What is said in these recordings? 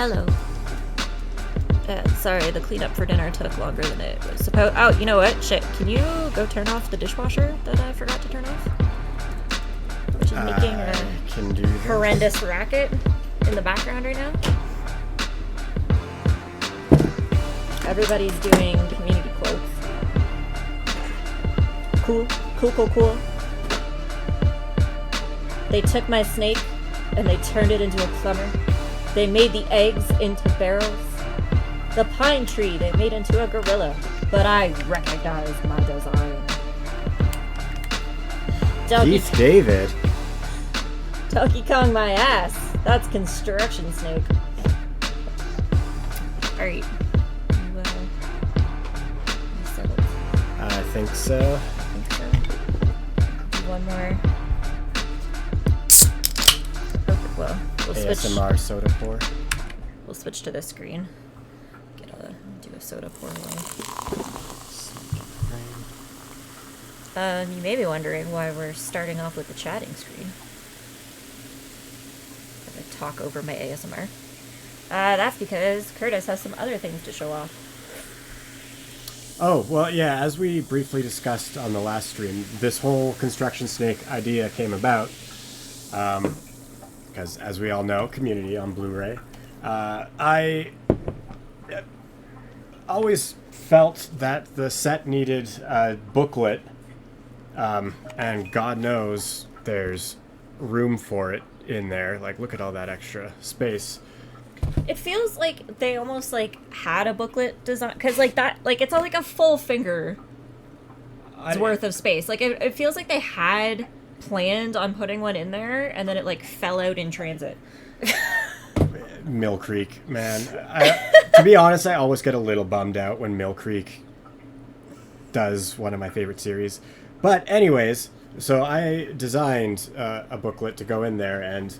Hello. Sorry, the cleanup for dinner took longer than it was supposed. Oh, you know what? Shit. Can you go turn off the dishwasher that I forgot to turn off? Which is making a horrendous racket in the background right now. Everybody's doing community quotes. Cool. They took my snake and they turned it into a plumber. They made the eggs into barrels. The pine tree they made into a gorilla. But I recognized my design. Keith David. Donkey Kong my ass. That's construction snake. Alright. You said it. I think so. Do one more. Perfect. Well, we'll switch. ASMR soda pour. We'll switch to this screen. Do a soda pour one. You may be wondering why we're starting off with the chatting screen. I'm gonna talk over my ASMR. That's because Curtis has some other things to show off. Oh, well, yeah, as we briefly discussed on the last stream, this whole construction snake idea came about because, as we all know, Community on Blu-ray. I always felt that the set needed a booklet, and God knows there's room for it in there. Like, look at all that extra space. It feels like they almost like had a booklet design, because like that, like it's all like a full finger worth of space. Like it feels like they had planned on putting one in there, and then it like fell out in transit. Mill Creek, man. To be honest, I always get a little bummed out when Mill Creek does one of my favorite series. But anyways, so I designed a booklet to go in there, and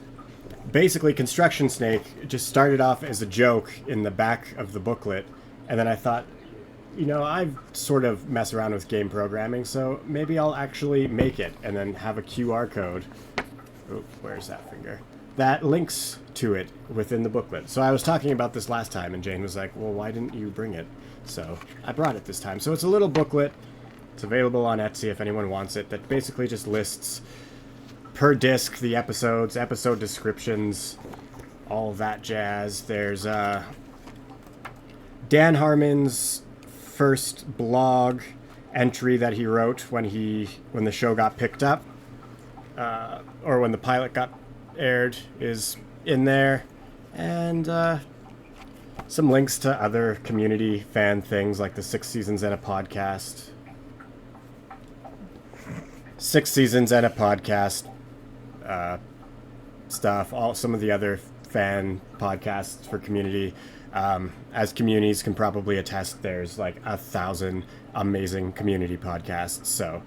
basically Construction Snake just started off as a joke in the back of the booklet, and then I thought, you know, I've sort of messed around with game programming, so maybe I'll actually make it and then have a QR code. Oh, where's that finger? That links to it within the booklet. So I was talking about this last time, and Jane was like, well, why didn't you bring it? So I brought it this time. So it's a little booklet. It's available on Etsy if anyone wants it, that basically just lists per disc the episodes, episode descriptions, all that jazz. There's Dan Harmon's first blog entry that he wrote when the show got picked up, or when the pilot got aired, is in there, and some links to other Community fan things like the 6 seasons and a podcast. 6 seasons and a podcast stuff. Some of the other fan podcasts for Community. As communities can probably attest, there's like 1,000 amazing Community podcasts. So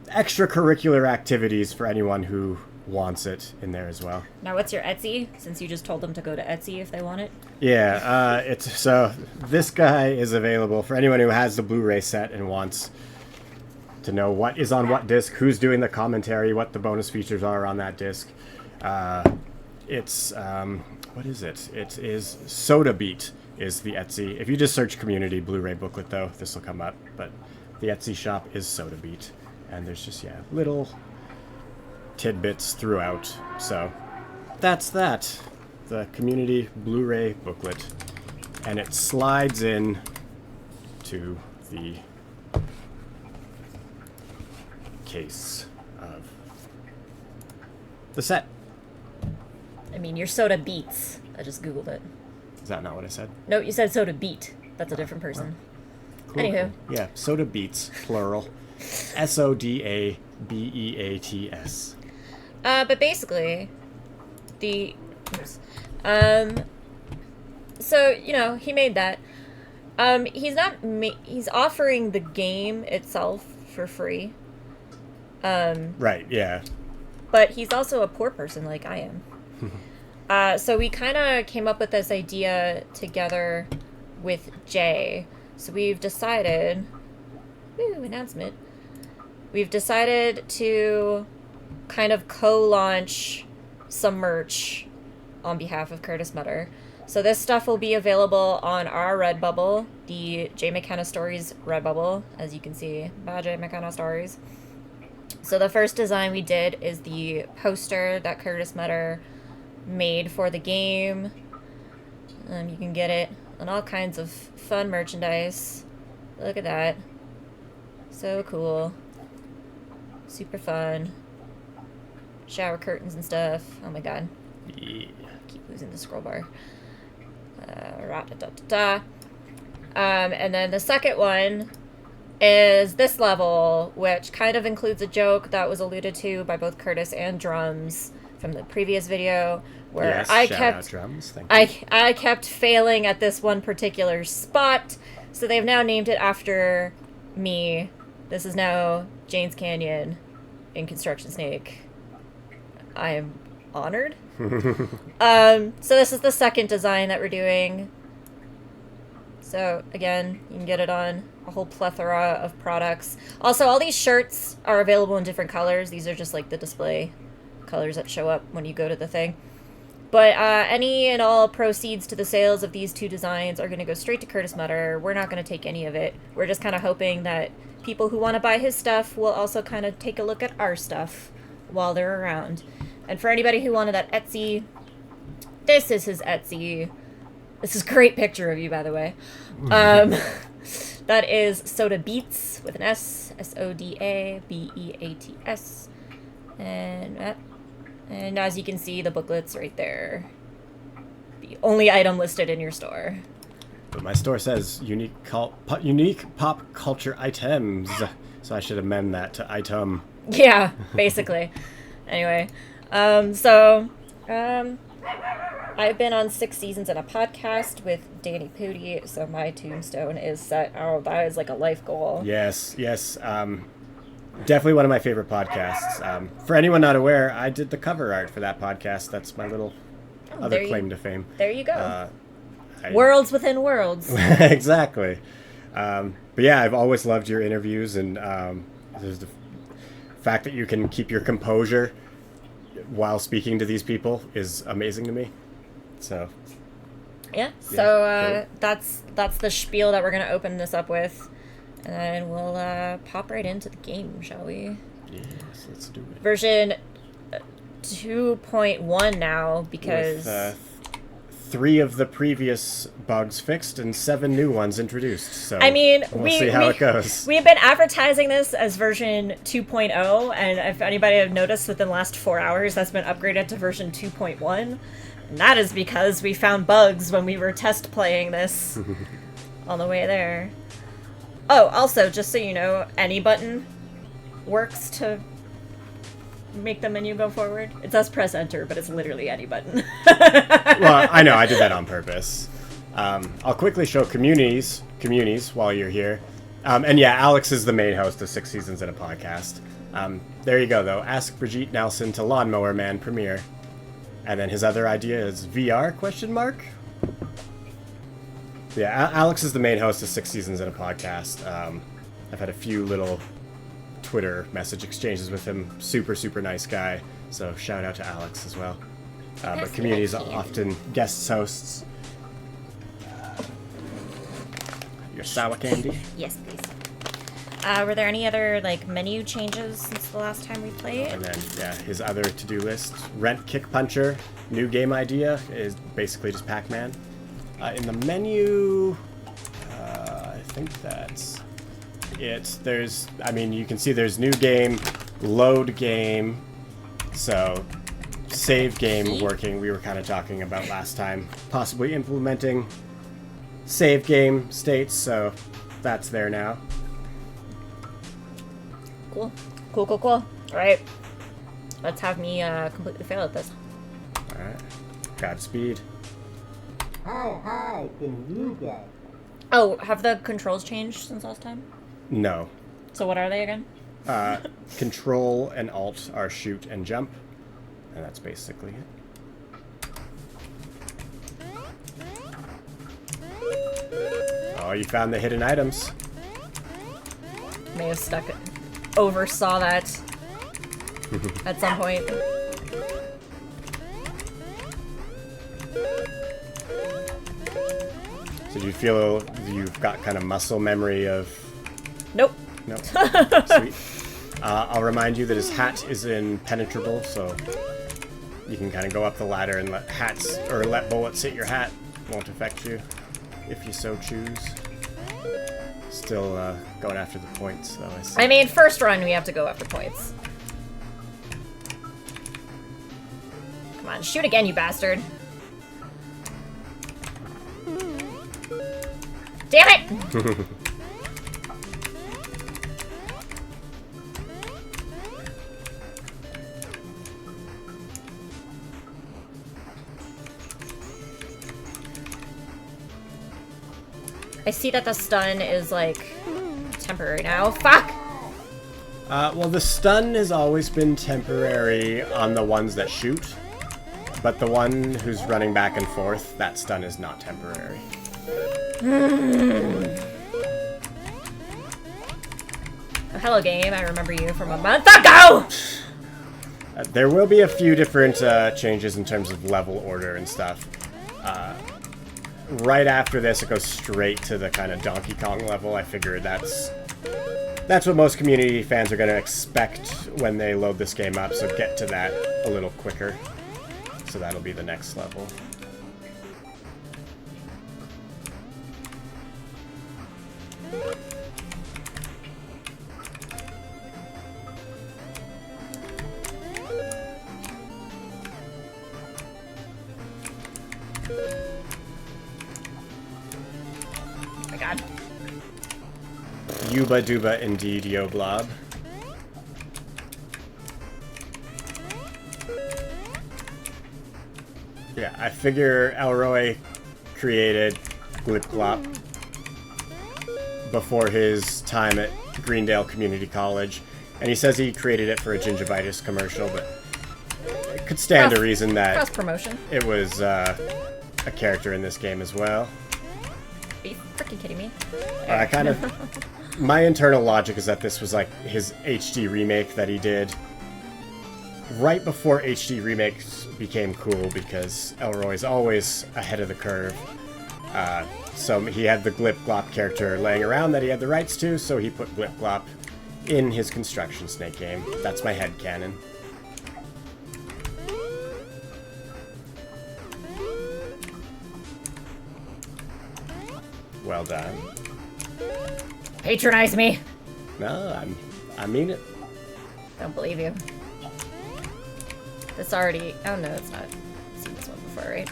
extracurricular activities for anyone who wants it in there as well. Now, what's your Etsy? Since you just told them to go to Etsy if they want it. Yeah, so this guy is available for anyone who has the Blu-ray set and wants to know what is on what disc, who's doing the commentary, what the bonus features are on that disc. It's what is it? It is Soda Beat is the Etsy. If you just search Community Blu-ray booklet, though, this will come up. But the Etsy shop is Soda Beat, and there's just little tidbits throughout. So that's that. The Community Blu-ray booklet, and it slides in to the case of the set. I mean, your Soda Beats. I just googled it. Is that not what I said? No, you said Soda Beat. That's a different person. Cool. Anywho. Yeah, Soda Beats, plural. SODABEATS. But basically, so, you know, he made that. He's offering the game itself for free. Right, yeah. But he's also a poor person like I am. So we kind of came up with this idea together with Jay. So we've decided... announcement. We've decided to kind of co-launch some merch on behalf of Curtis Mutter. So this stuff will be available on our Redbubble, the J McKenna Stories Redbubble, as you can see, by J McKenna Stories. So the first design we did is the poster that Curtis Metter made for the game. You can get it on all kinds of fun merchandise. Look at that. So cool. Super fun. Shower curtains and stuff. Oh my god. Yeah. Keep losing the scroll bar. And then the second one is this level, which kind of includes a joke that was alluded to by both Curtis and Drums from the previous video, where Yes, I shout kept out Drums. Thank you. I kept failing at this one particular spot, so they've now named it after me. This is now Jane's Canyon in Construction Snake. I am honored. So this is the second design that we're doing. So again, you can get it on a whole plethora of products. Also, all these shirts are available in different colors. These are just like the display colors that show up when you go to the thing. But any and all proceeds to the sales of these two designs are going to go straight to Curtis Metter. We're not going to take any of it. We're just kind of hoping that people who want to buy his stuff will also kind of take a look at our stuff while they're around. And for anybody who wanted that Etsy, this is his Etsy. This is a great picture of you, by the way. That is Soda Beats with an S, SODABEATS. And as you can see, the booklet's right there. The only item listed in your store. But my store says unique pop culture items, so I should amend that to item. Yeah, basically. Anyway, I've been on 6 seasons in a podcast with Danny Pooty, so my tombstone is set. Oh, that is like a life goal. Yes. Definitely one of my favorite podcasts. For anyone not aware, I did the cover art for that podcast. That's my little other claim to fame. There you go. Worlds within worlds. Exactly. But yeah, I've always loved your interviews, and there's the fact that you can keep your composure while speaking to these people is amazing to me. So yeah. So that's the spiel that we're gonna open this up with, and then we'll pop right into the game, shall we? Yes, let's do it. Version 2.1 now, because with 3 of the previous bugs fixed and 7 new ones introduced. So I mean, we'll see how it goes. We've been advertising this as version 2.0, and if anybody have noticed, within the last 4 hours, that's been upgraded to version 2.1. And that is because we found bugs when we were test playing this on the way there. Oh, also, just so you know, any button works to make the menu go forward. It does press enter, but it's literally any button. Well, I know, I did that on purpose. I'll quickly show communities while you're here. And yeah, Alex is the main host of 6 Seasons in a Podcast. There you go, though. Ask Brigitte Nelson to Lawnmower Man premiere. And then his other idea is VR, ? Yeah, Alex is the main host of 6 Seasons in a Podcast. I've had a few little Twitter message exchanges with him. Super, super nice guy. So shout out to Alex as well. But communities often guest hosts. Your sour candy? Yes, please. Were there any other menu changes since the last time we played? And then, yeah, his other to-do list. Rent Kick Puncher. New game idea is basically just Pac-Man. In the menu, I think that's it. You can see there's new game, load game, so save game working. We were kind of talking about last time, possibly implementing save game states, so that's there now. Cool. All right. Let's have me completely fail at this. All right. Godspeed. Hi, can you guys? Oh, have the controls changed since last time? No. So what are they again? Control and Alt are shoot and jump, and that's basically it. Oh, you found the hidden items. May have oversaw that at some point. So do you feel you've got kind of muscle memory of... Nope. No. Sweet. I'll remind you that his hat is impenetrable, so you can kind of go up the ladder and let bullets hit your hat. Won't affect you if you so choose. Still going after the points, though. I see. I mean, first run we have to go after points. Come on, shoot again, you bastard. Damn it! I see that the stun is, like, temporary now. Fuck! Well, the stun has always been temporary on the ones that shoot, but the one who's running back and forth, that stun is not temporary. Oh, hello, game. I remember you from a month ago! There will be a few different changes in terms of level order and stuff. Right after this, it goes straight to the kind of Donkey Kong level. I figured that's what most community fans are going to expect when they load this game up, so get to that a little quicker. So that'll be the next level. Oh my god. Yuba Duba indeed, yo blob. Yeah, I figure Elroy created Glip Glop before his time at Greendale Community College, and he says he created it for a gingivitis commercial, but it could stand to reason that cross promotion. It was a character in this game as well. Are you freaking kidding me? I kind of... My internal logic is that this was like his HD remake that he did right before HD remakes became cool, because Elroy's always ahead of the curve. So he had the Glip Glop character laying around that he had the rights to, so he put Glip Glop in his Construction Snake game. That's my headcanon. Well done. Patronize me! No, I mean it. Don't believe you. This already... Oh no, it's not. I've seen this one before, right?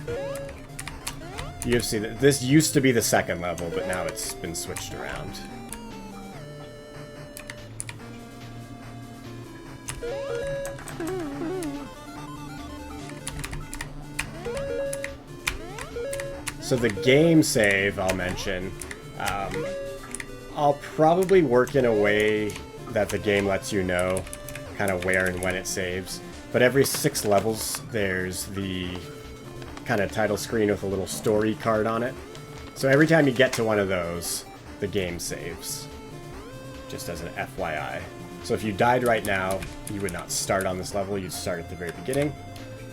You've seen it. This used to be the second level, but now it's been switched around. So the game save, I'll mention, I'll probably work in a way that the game lets you know kind of where and when it saves. But every 6 levels, there's the kind of title screen with a little story card on it. So every time you get to one of those, the game saves. Just as an FYI. So if you died right now, you would not start on this level, you'd start at the very beginning.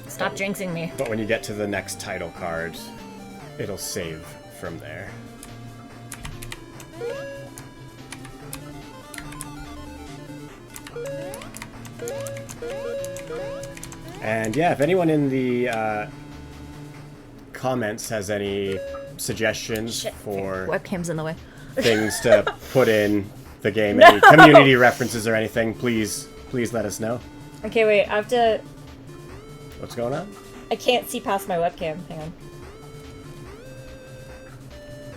Stop jinxing me. But when you get to the next title card, it'll save from there. And yeah, if anyone in the comments has any suggestions for webcam's in the way. things to put in the game, any community references or anything, please let us know. Okay, wait, I have to... What's going on? I can't see past my webcam. Hang on.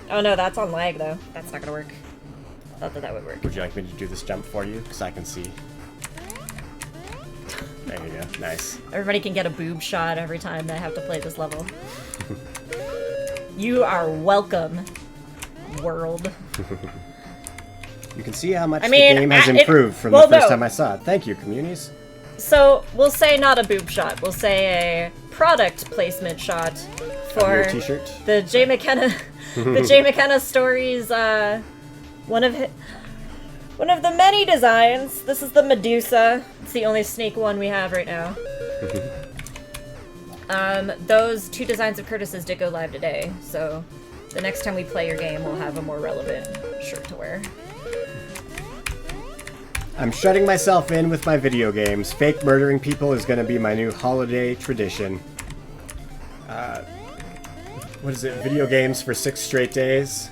Oh no, that's on lag though. That's not gonna work. Thought that would work. Would you like me to do this jump for you? Because I can see. There you go. Nice. Everybody can get a boob shot every time they have to play this level. You are welcome, world. You can see how much the game has improved from the first time I saw it. Thank you, communities. So, we'll say not a boob shot. We'll say a product placement shot for t-shirt. The J. McKenna... the J. McKenna Stories, one of the many designs. This is the Medusa. It's the only snake one we have right now. Mm-hmm. Those 2 designs of Curtis's did go live today, so the next time we play your game, we'll have a more relevant shirt to wear. I'm shutting myself in with my video games. Fake murdering people is going to be my new holiday tradition. What is it? Video games for 6 straight days?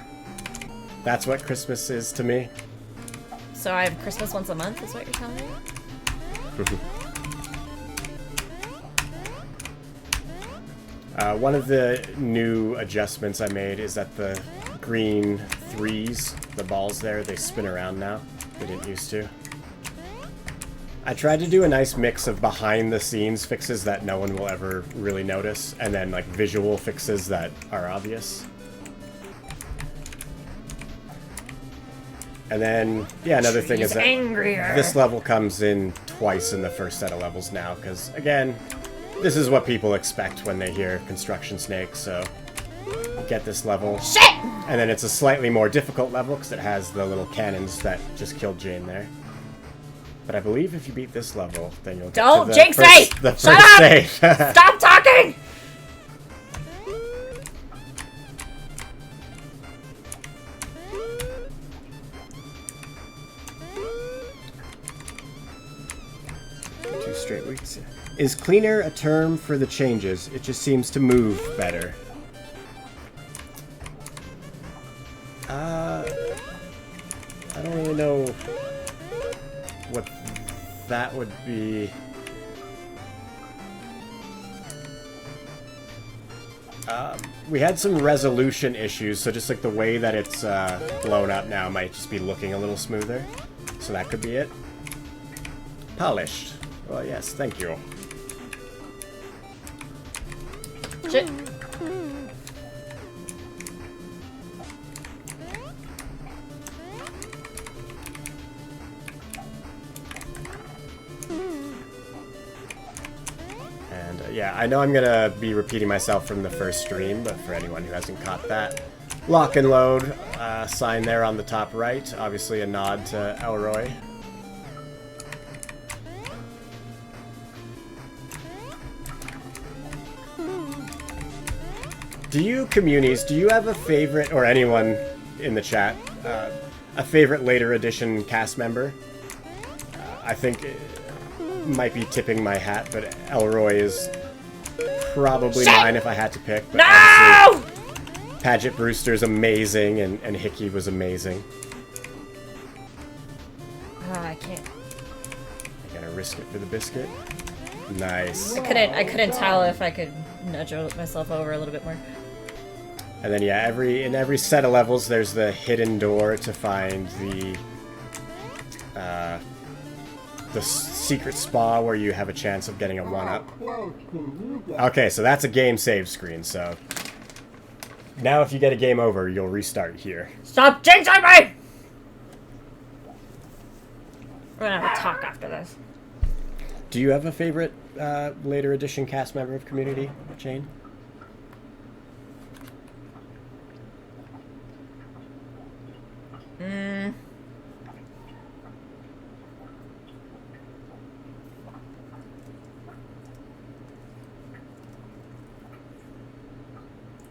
That's what Christmas is to me. So I have Christmas once a month, is what you're telling me? One of the new adjustments I made is that the green 3s, the balls there, they spin around now. They didn't used to. I tried to do a nice mix of behind-the-scenes fixes that no one will ever really notice, and then like visual fixes that are obvious. And then, yeah, another thing is that this level comes in twice in the first set of levels now, because, again, this is what people expect when they hear Construction Snake, so get this level. Shit! And then it's a slightly more difficult level, because it has the little cannons that just killed Jane there. But I believe if you beat this level, then you'll get to the jinx me! the Shut first up! save. Stop talking! Two straight weeks. Is cleaner a term for the changes? It just seems to move better. I don't really know what that would be. We had some resolution issues, so just like the way that it's blown up now might just be looking a little smoother. So that could be it. Polished. Well, yes, thank you. Shit. And yeah, I know I'm gonna be repeating myself from the first stream, but for anyone who hasn't caught that, lock and load sign there on the top right, obviously a nod to Elroy. Do you, communities, do you have a favorite, or anyone in the chat, a favorite later edition cast member? I think it might be tipping my hat, but Elroy is probably mine if I had to pick. But No! Paget Brewster's amazing, and Hickey was amazing. I can't. I gotta risk it for the biscuit. Nice. I couldn't tell if I could nudge myself over a little bit more. And then yeah, in every set of levels, there's the hidden door to find the secret spa where you have a chance of getting a 1-up. Okay, so that's a game save screen. So now, if you get a game over, you'll restart here. Stop jinxing me! We're gonna have a talk after this. Do you have a favorite later edition cast member of Community, Jane?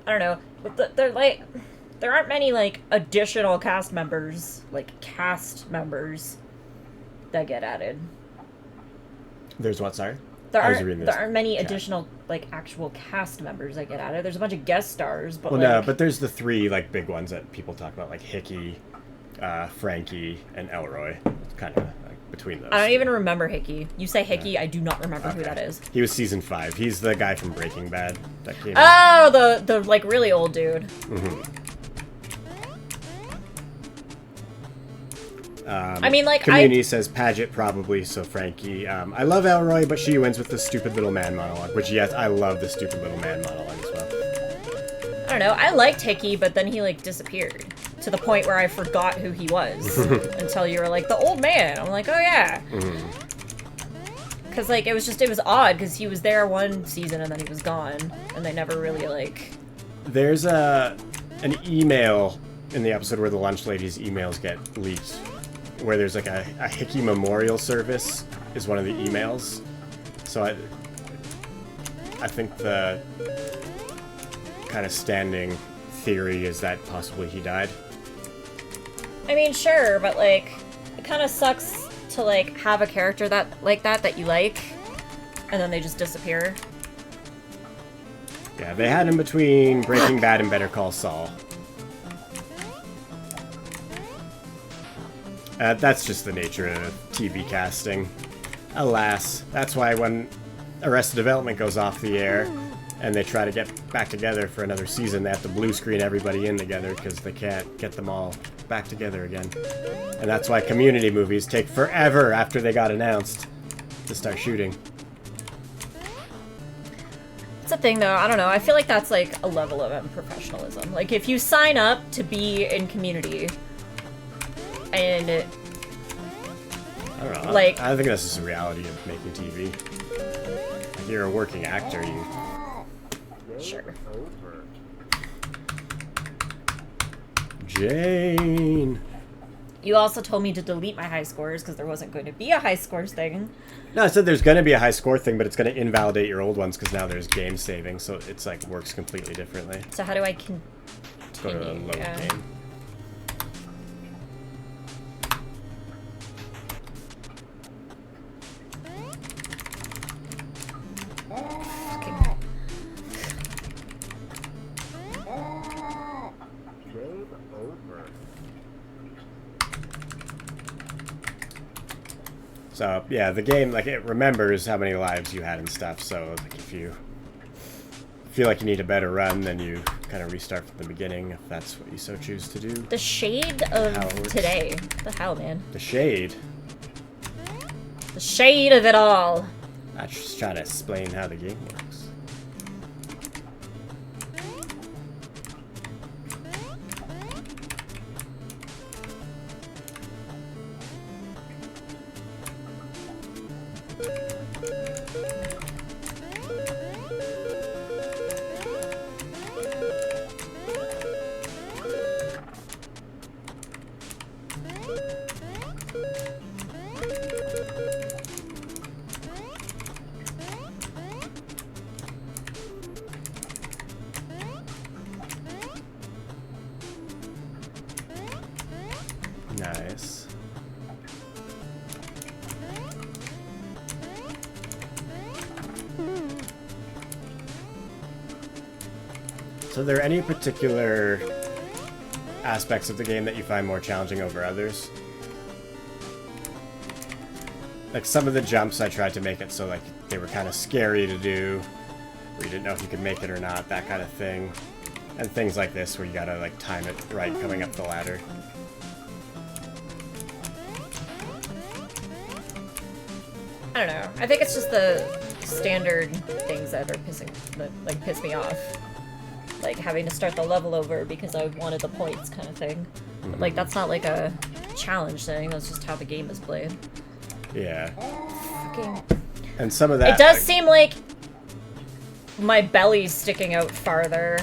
I don't know. But there aren't many like additional cast members, that get added. There's what, sorry? There aren't many additional like actual cast members that get added. There's a bunch of guest stars, but well, no, but there's the 3 like big ones that people talk about, like Hickey, Frankie, and Elroy. It's kind of like between those. I don't even remember Hickey. You say Hickey, I do not remember who that is. He was season 5. He's the guy from Breaking Bad that came. Oh, the like really old dude. Mm-hmm. I mean, like, Community says Paget probably, so Frankie. I love Elroy, but she wins with the stupid little man monologue, which, yes, I love the stupid little man monologue as well. I don't know. I liked Hickey, but then he, like, disappeared. To the point where I forgot who he was. Until you were like, the old man. I'm like, oh, yeah. Because, like, it was odd, because he was there one season and then he was gone. And they never really, like... There's an email in the episode where the lunch lady's emails get leaked, where there's like a Hickey memorial service is one of the emails. So I think the kind of standing theory is that possibly he died. I mean, sure, but like, it kind of sucks to like have a character that you like, and then they just disappear. Yeah, they had him between Breaking Bad and Better Call Saul. That's just the nature of TV casting. Alas, that's why when Arrested Development goes off the air and they try to get back together for another season, they have to blue screen everybody in together because they can't get them all back together again. And that's why Community movies take forever after they got announced to start shooting. It's a thing, though. I don't know. I feel like that's like a level of unprofessionalism. Like, if you sign up to be in Community, and I don't know. Like, I think that's just a reality of making TV. If you're a working actor, you... Sure. Jane. You also told me to delete my high scores because there wasn't going to be a high scores thing. No, I said there's going to be a high score thing, but it's going to invalidate your old ones because now there's game saving, so it's like works completely differently. So how do I continue? Go to the load game. So, yeah, the game, like, it remembers how many lives you had and stuff, so, like, if you feel like you need a better run, then you kind of restart from the beginning, if that's what you so choose to do. The shade of today. The hell, man? The shade? The shade of it all. I'm just trying to explain how the game works. Nice. So are there any particular aspects of the game that you find more challenging over others? Like some of the jumps I tried to make it so like they were kind of scary to do, where you didn't know if you could make it or not, that kind of thing. And things like this where you gotta like time it right coming up the ladder. I don't know. I think it's just the standard things that are piss me off. Like having to start the level over because I wanted the points kind of thing. But, like, that's not like a challenge thing, that's just how the game is played. Yeah. Fucking... And some of that... It does seem like my belly's sticking out farther.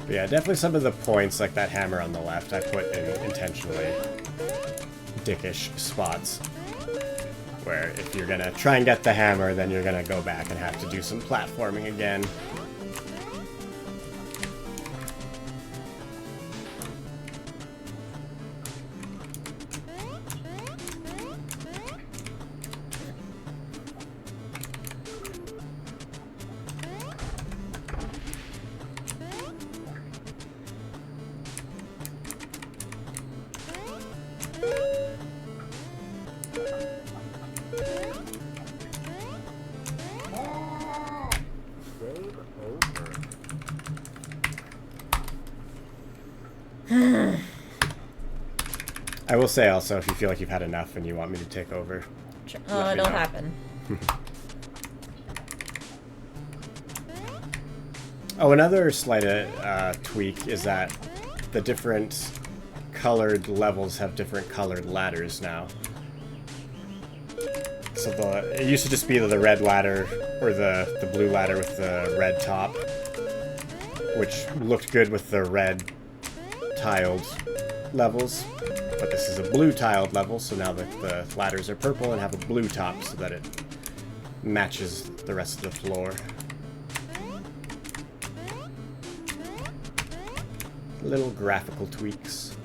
Yeah, definitely some of the points, like that hammer on the left, I put in intentionally dickish spots. Where if you're gonna try and get the hammer, then you're gonna go back and have to do some platforming again. I will say also, if you feel like you've had enough and you want me to take over, it'll happen. Oh, another slight tweak is that the different colored levels have different colored ladders now. So it used to just be the red ladder, or the blue ladder with the red top, which looked good with the red tiled levels, but this is a blue tiled level, so now the ladders are purple and have a blue top so that it matches the rest of the floor. Little graphical tweaks.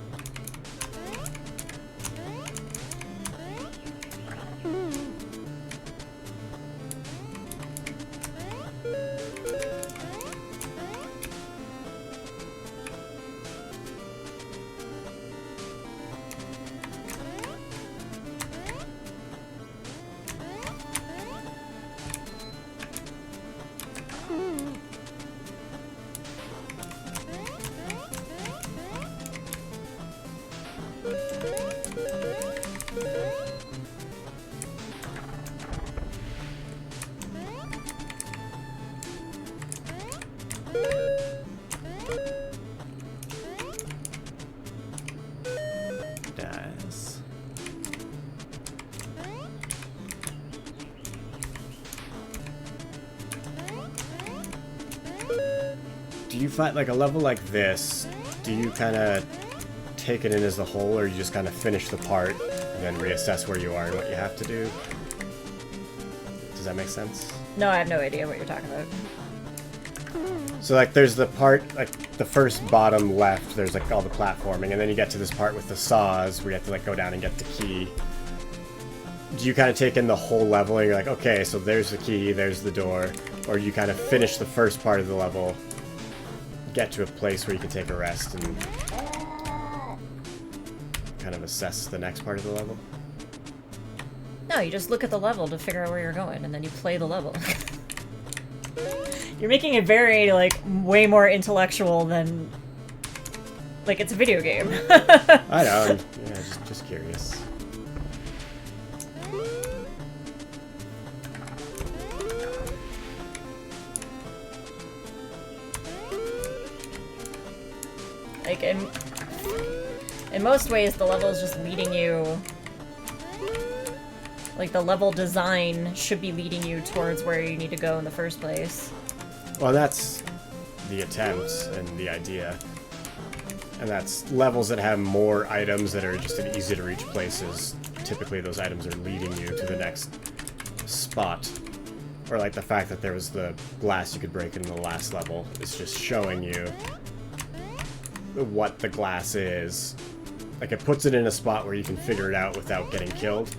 Dies. Do you find, like, a level like this, do you kind of take it in as a whole, or you just kind of finish the part and then reassess where you are and what you have to do? Does that make sense? No, I have no idea what you're talking about. So, like, there's the part, like, the first bottom left, there's, like, all the platforming, and then you get to this part with the saws where you have to, like, go down and get the key. Do you kind of take in the whole level and you're like, okay, so there's the key, there's the door, or you kind of finish the first part of the level, get to a place where you can take a rest and kind of assess the next part of the level? No, you just look at the level to figure out where you're going, and then you play the level. You're making it very, like, way more intellectual than... Like, it's a video game. I know, yeah, just curious. Like, in most ways, the level is just leading you... Like, the level design should be leading you towards where you need to go in the first place. Well, that's the attempt and the idea. And that's levels that have more items that are just in easy-to-reach places. Typically, those items are leading you to the next spot. Or, like, the fact that there was the glass you could break in the last level is just showing you what the glass is. Like, it puts it in a spot where you can figure it out without getting killed.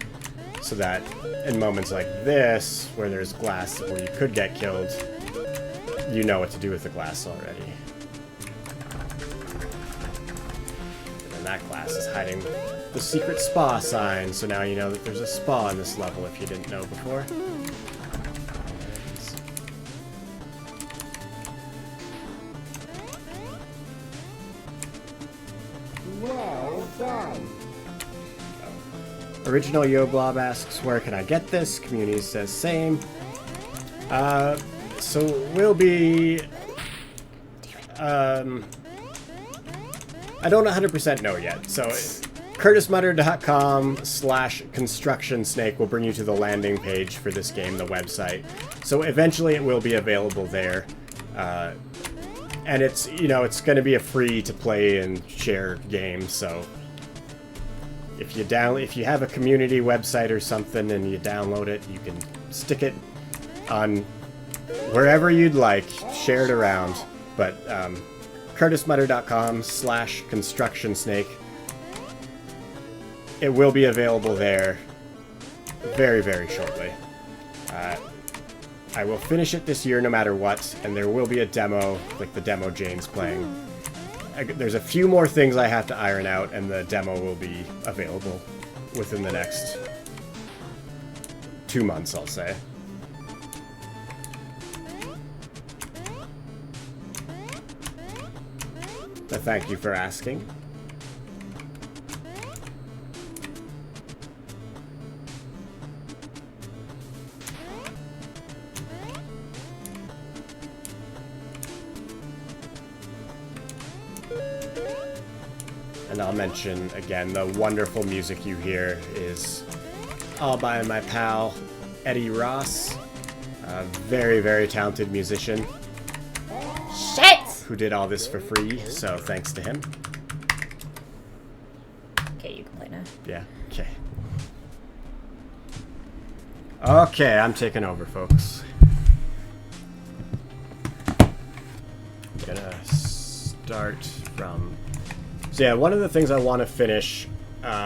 So that in moments like this, where there's glass where you could get killed, you know what to do with the glass already. And then that glass is hiding the secret spa sign, so now you know that there's a spa on this level if you didn't know before. Well done. Original Yoblob asks, where can I get this? Community says same. So we'll be... I don't 100% know yet. So curtismutter.com/constructionsnake will bring you to the landing page for this game, the website. So eventually it will be available there. And it's, you know, it's going to be a free to play and share game, so... If you have a community website or something and you download it, you can stick it on wherever you'd like, share it around. But curtismutter.com/constructionsnake, it will be available there very, very shortly. I will finish it this year no matter what, and there will be a demo, like the demo Jane's playing. There's a few more things I have to iron out, and the demo will be available within the next 2 months, I'll say. But thank you for asking. And I'll mention again, the wonderful music you hear is all by my pal Eddie Ross, a very, very talented musician. Shit! Who did all this for free, so thanks to him. Yeah, okay. Okay, I'm taking over, folks. I'm gonna start from... So yeah, one of the things I want to finish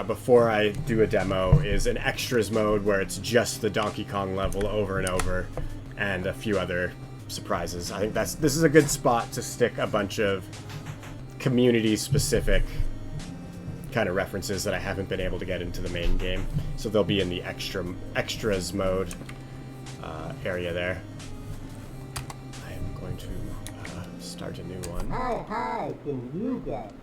before I do a demo is an extras mode where it's just the Donkey Kong level over and over, and a few other surprises. I think this is a good spot to stick a bunch of community-specific kind of references that I haven't been able to get into the main game. So they'll be in the extras mode area there. I am going to start a new one. How high can you get?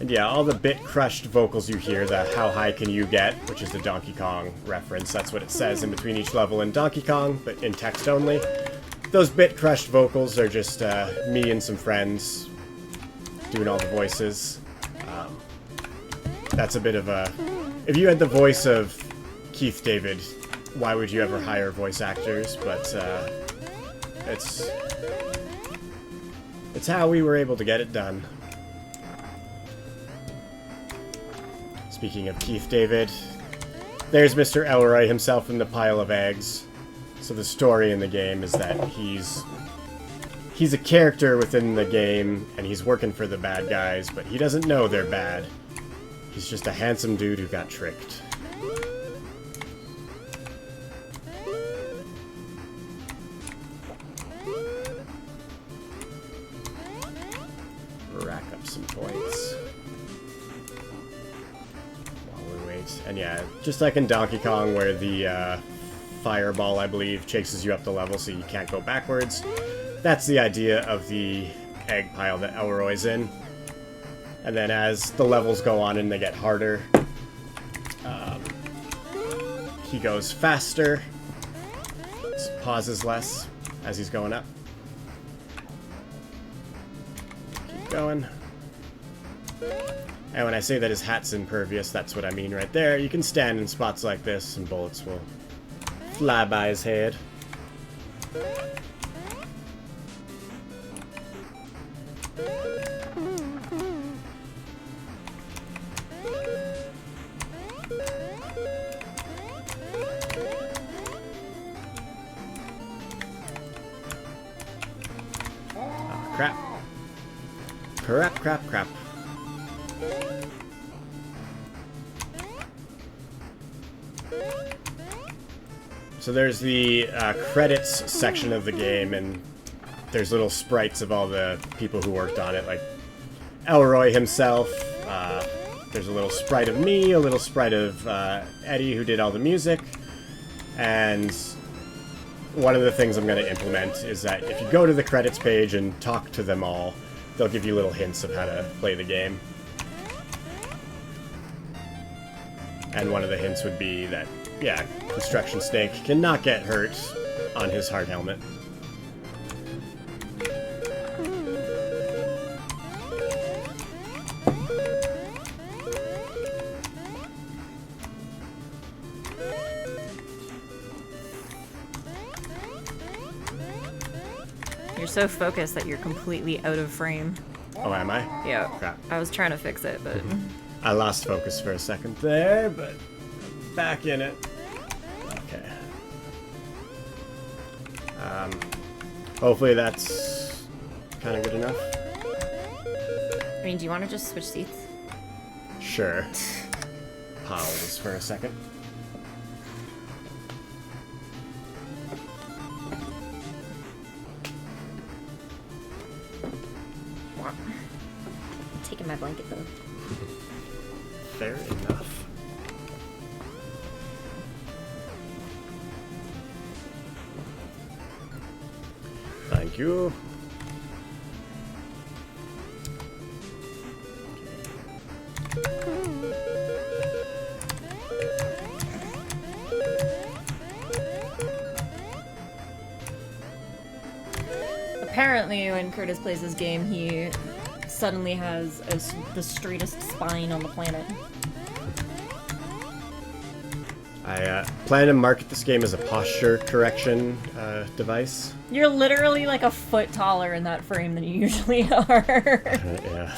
And yeah, all the bit crushed vocals you hear, the how high can you get, which is the Donkey Kong reference. That's what it says in between each level in Donkey Kong, but in text only. Those bit crushed vocals are just me and some friends doing all the voices. That's a bit of a... If you had the voice of Keith David, why would you ever hire voice actors? But it's how we were able to get it done. Speaking of Keith David, there's Mr. Elroy himself in the pile of eggs. So the story in the game is that he's a character within the game, and he's working for the bad guys, but he doesn't know they're bad. He's just a handsome dude who got tricked. Rack up some points while we wait. And yeah, just like in Donkey Kong, where the fireball, I believe, chases you up the level so you can't go backwards. That's the idea of the egg pile that Elroy's in. And then as the levels go on and they get harder, he goes faster, pauses less as he's going up. Keep going. And when I say that his hat's impervious, that's what I mean right there. You can stand in spots like this and bullets will fly by his head. Oh, crap. Crap, crap, crap. So there's the credits section of the game, and there's little sprites of all the people who worked on it, like Elroy himself. There's a little sprite of me, a little sprite of Eddie, who did all the music. And one of the things I'm going to implement is that if you go to the credits page and talk to them all, they'll give you little hints of how to play the game. And one of the hints would be that, yeah, Construction Snake cannot get hurt on his hard helmet. You're so focused that you're completely out of frame. Oh, am I? Yeah. Crap. I was trying to fix it, but... I lost focus for a second there, but back in it. Okay. Hopefully that's kind of good enough. I mean, do you want to just switch seats? Sure. Pause for a second. Taking my blanket, though. Fair enough. Thank you. Apparently, when Curtis plays this game, he suddenly has the straightest spine on the planet. I plan to market this game as a posture correction device. You're literally like a foot taller in that frame than you usually are. Yeah.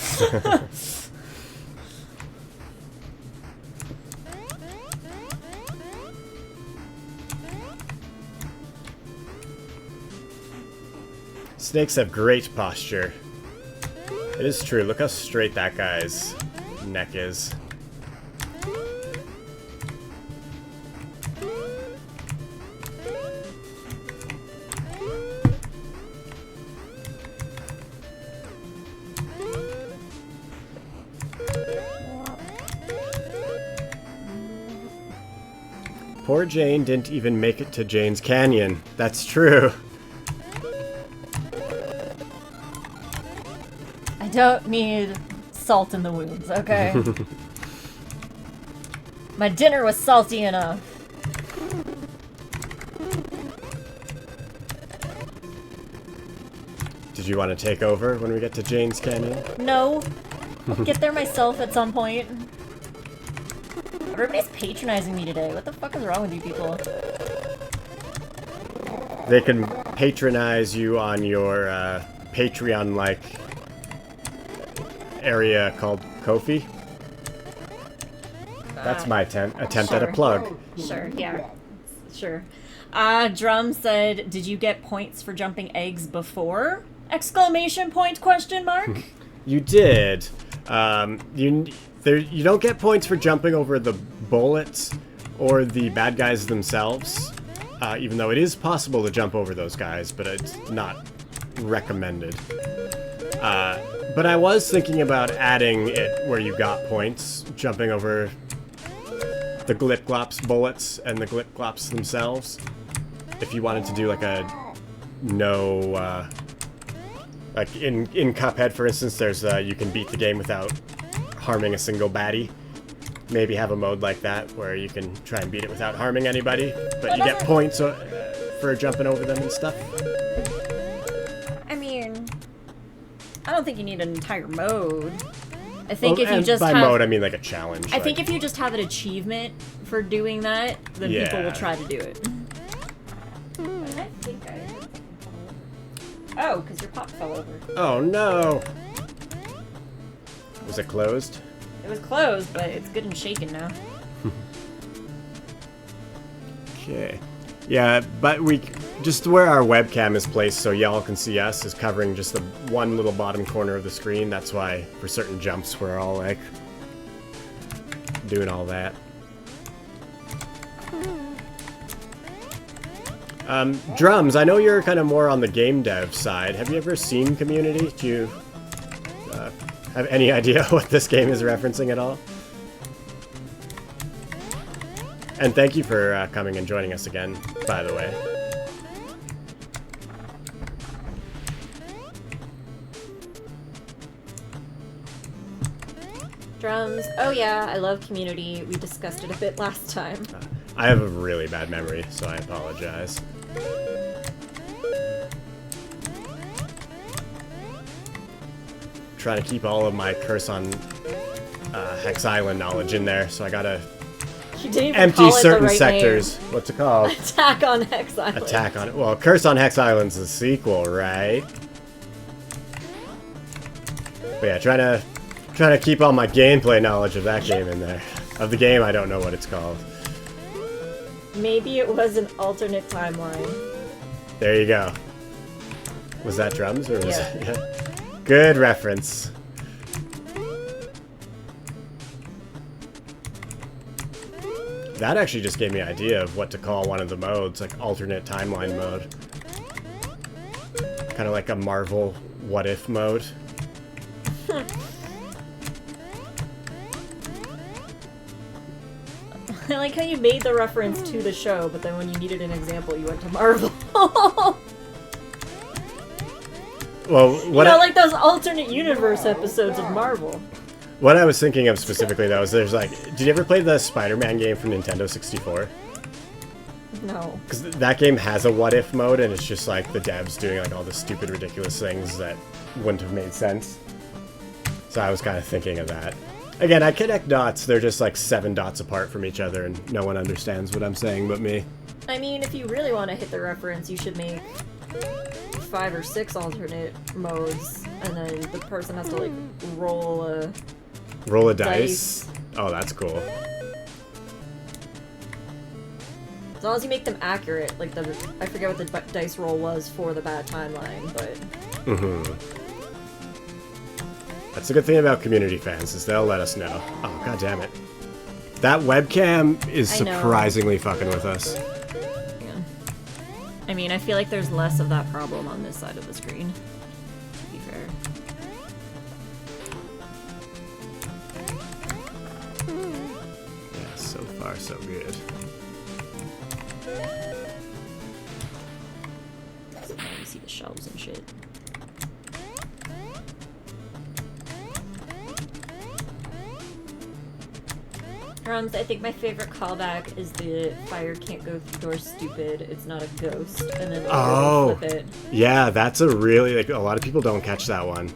Snakes have great posture. It is true. Look how straight that guy's neck is. Poor Jane didn't even make it to Jane's Canyon. That's true. I don't need salt in the wounds, okay? My dinner was salty enough. Did you want to take over when we get to Jane's Canyon? No. I'll get there myself at some point. Everybody's patronizing me today. What the fuck is wrong with you people? They can patronize you on your Patreon-like area called Ko-fi. That's my attempt at a plug. Sure, yeah. Sure. Drum said, did you get points for jumping eggs before? Exclamation point, question mark? You did. You don't get points for jumping over the bullets or the bad guys themselves, even though it is possible to jump over those guys, but it's not recommended. But I was thinking about adding it where you got points, jumping over the Glip-Glops bullets and the Glip-Glops themselves. If you wanted to do like a no, like in Cuphead, for instance, there's you can beat the game without harming a single baddie. Maybe have a mode like that where you can try and beat it without harming anybody, but you get points for jumping over them and stuff. I mean, I don't think you need an entire mode. I think Well, if you and just by have... mode, I mean like a challenge. I think if you just have an achievement for doing that, then people will try to do it. I think I... Oh, because your pop fell over. Oh no! Was it closed? It was closed, but it's good and shaken now. Okay. Yeah, but we just where our webcam is placed so y'all can see us is covering just the one little bottom corner of the screen. That's why for certain jumps we're all like doing all that. Drums, I know you're kind of more on the game dev side. Have you ever seen Community? Do you have any idea what this game is referencing at all? And thank you for coming and joining us again, by the way. Drums. Oh yeah, I love Community. We discussed it a bit last time. I have a really bad memory, so I apologize. Trying to keep all of my Curse on Hex Island knowledge in there, so I gotta You didn't even empty call it the certain right sectors. name. What's it called? Attack on Hex Island. Attack on it. Well, Curse on Hex Island's the sequel, right? But yeah, trying to keep all my gameplay knowledge of that game in there. Of the game, I don't know what it's called. Maybe it was an alternate timeline. There you go. Was that drums or was Yeah. it? Yeah. Good reference. That actually just gave me an idea of what to call one of the modes, like alternate timeline mode. Kind of like a Marvel what if mode. I like how you made the reference to the show, but then when you needed an example, you went to Marvel. Well, what like those alternate universe episodes of Marvel. what I was thinking of specifically though is there's like, did you ever play the Spider-Man game from Nintendo 64? No. Because that game has a what if mode, and it's just like the devs doing like all the stupid, ridiculous things that wouldn't have made sense. So I was kind of thinking of that. Again, I connect dots. They're just like 7 dots apart from each other, and no one understands what I'm saying but me. I mean, if you really want to hit the reference, you should make 5 or 6 alternate modes, and then the person has to like roll a dice. Oh, that's cool. As long as you make them accurate, like I forget what the dice roll was for the bad timeline, but. That's the good thing about community fans, is they'll let us know. Oh, god damn it. That webcam is surprisingly fucking with us. Yeah. I mean, I feel like there's less of that problem on this side of the screen, to be fair. Yeah, so far so good. So now you see the shelves and shit. I think my favorite callback is the fire can't go through door stupid, it's not a ghost, and then flip it. Yeah, that's a really, like, a lot of people don't catch that one.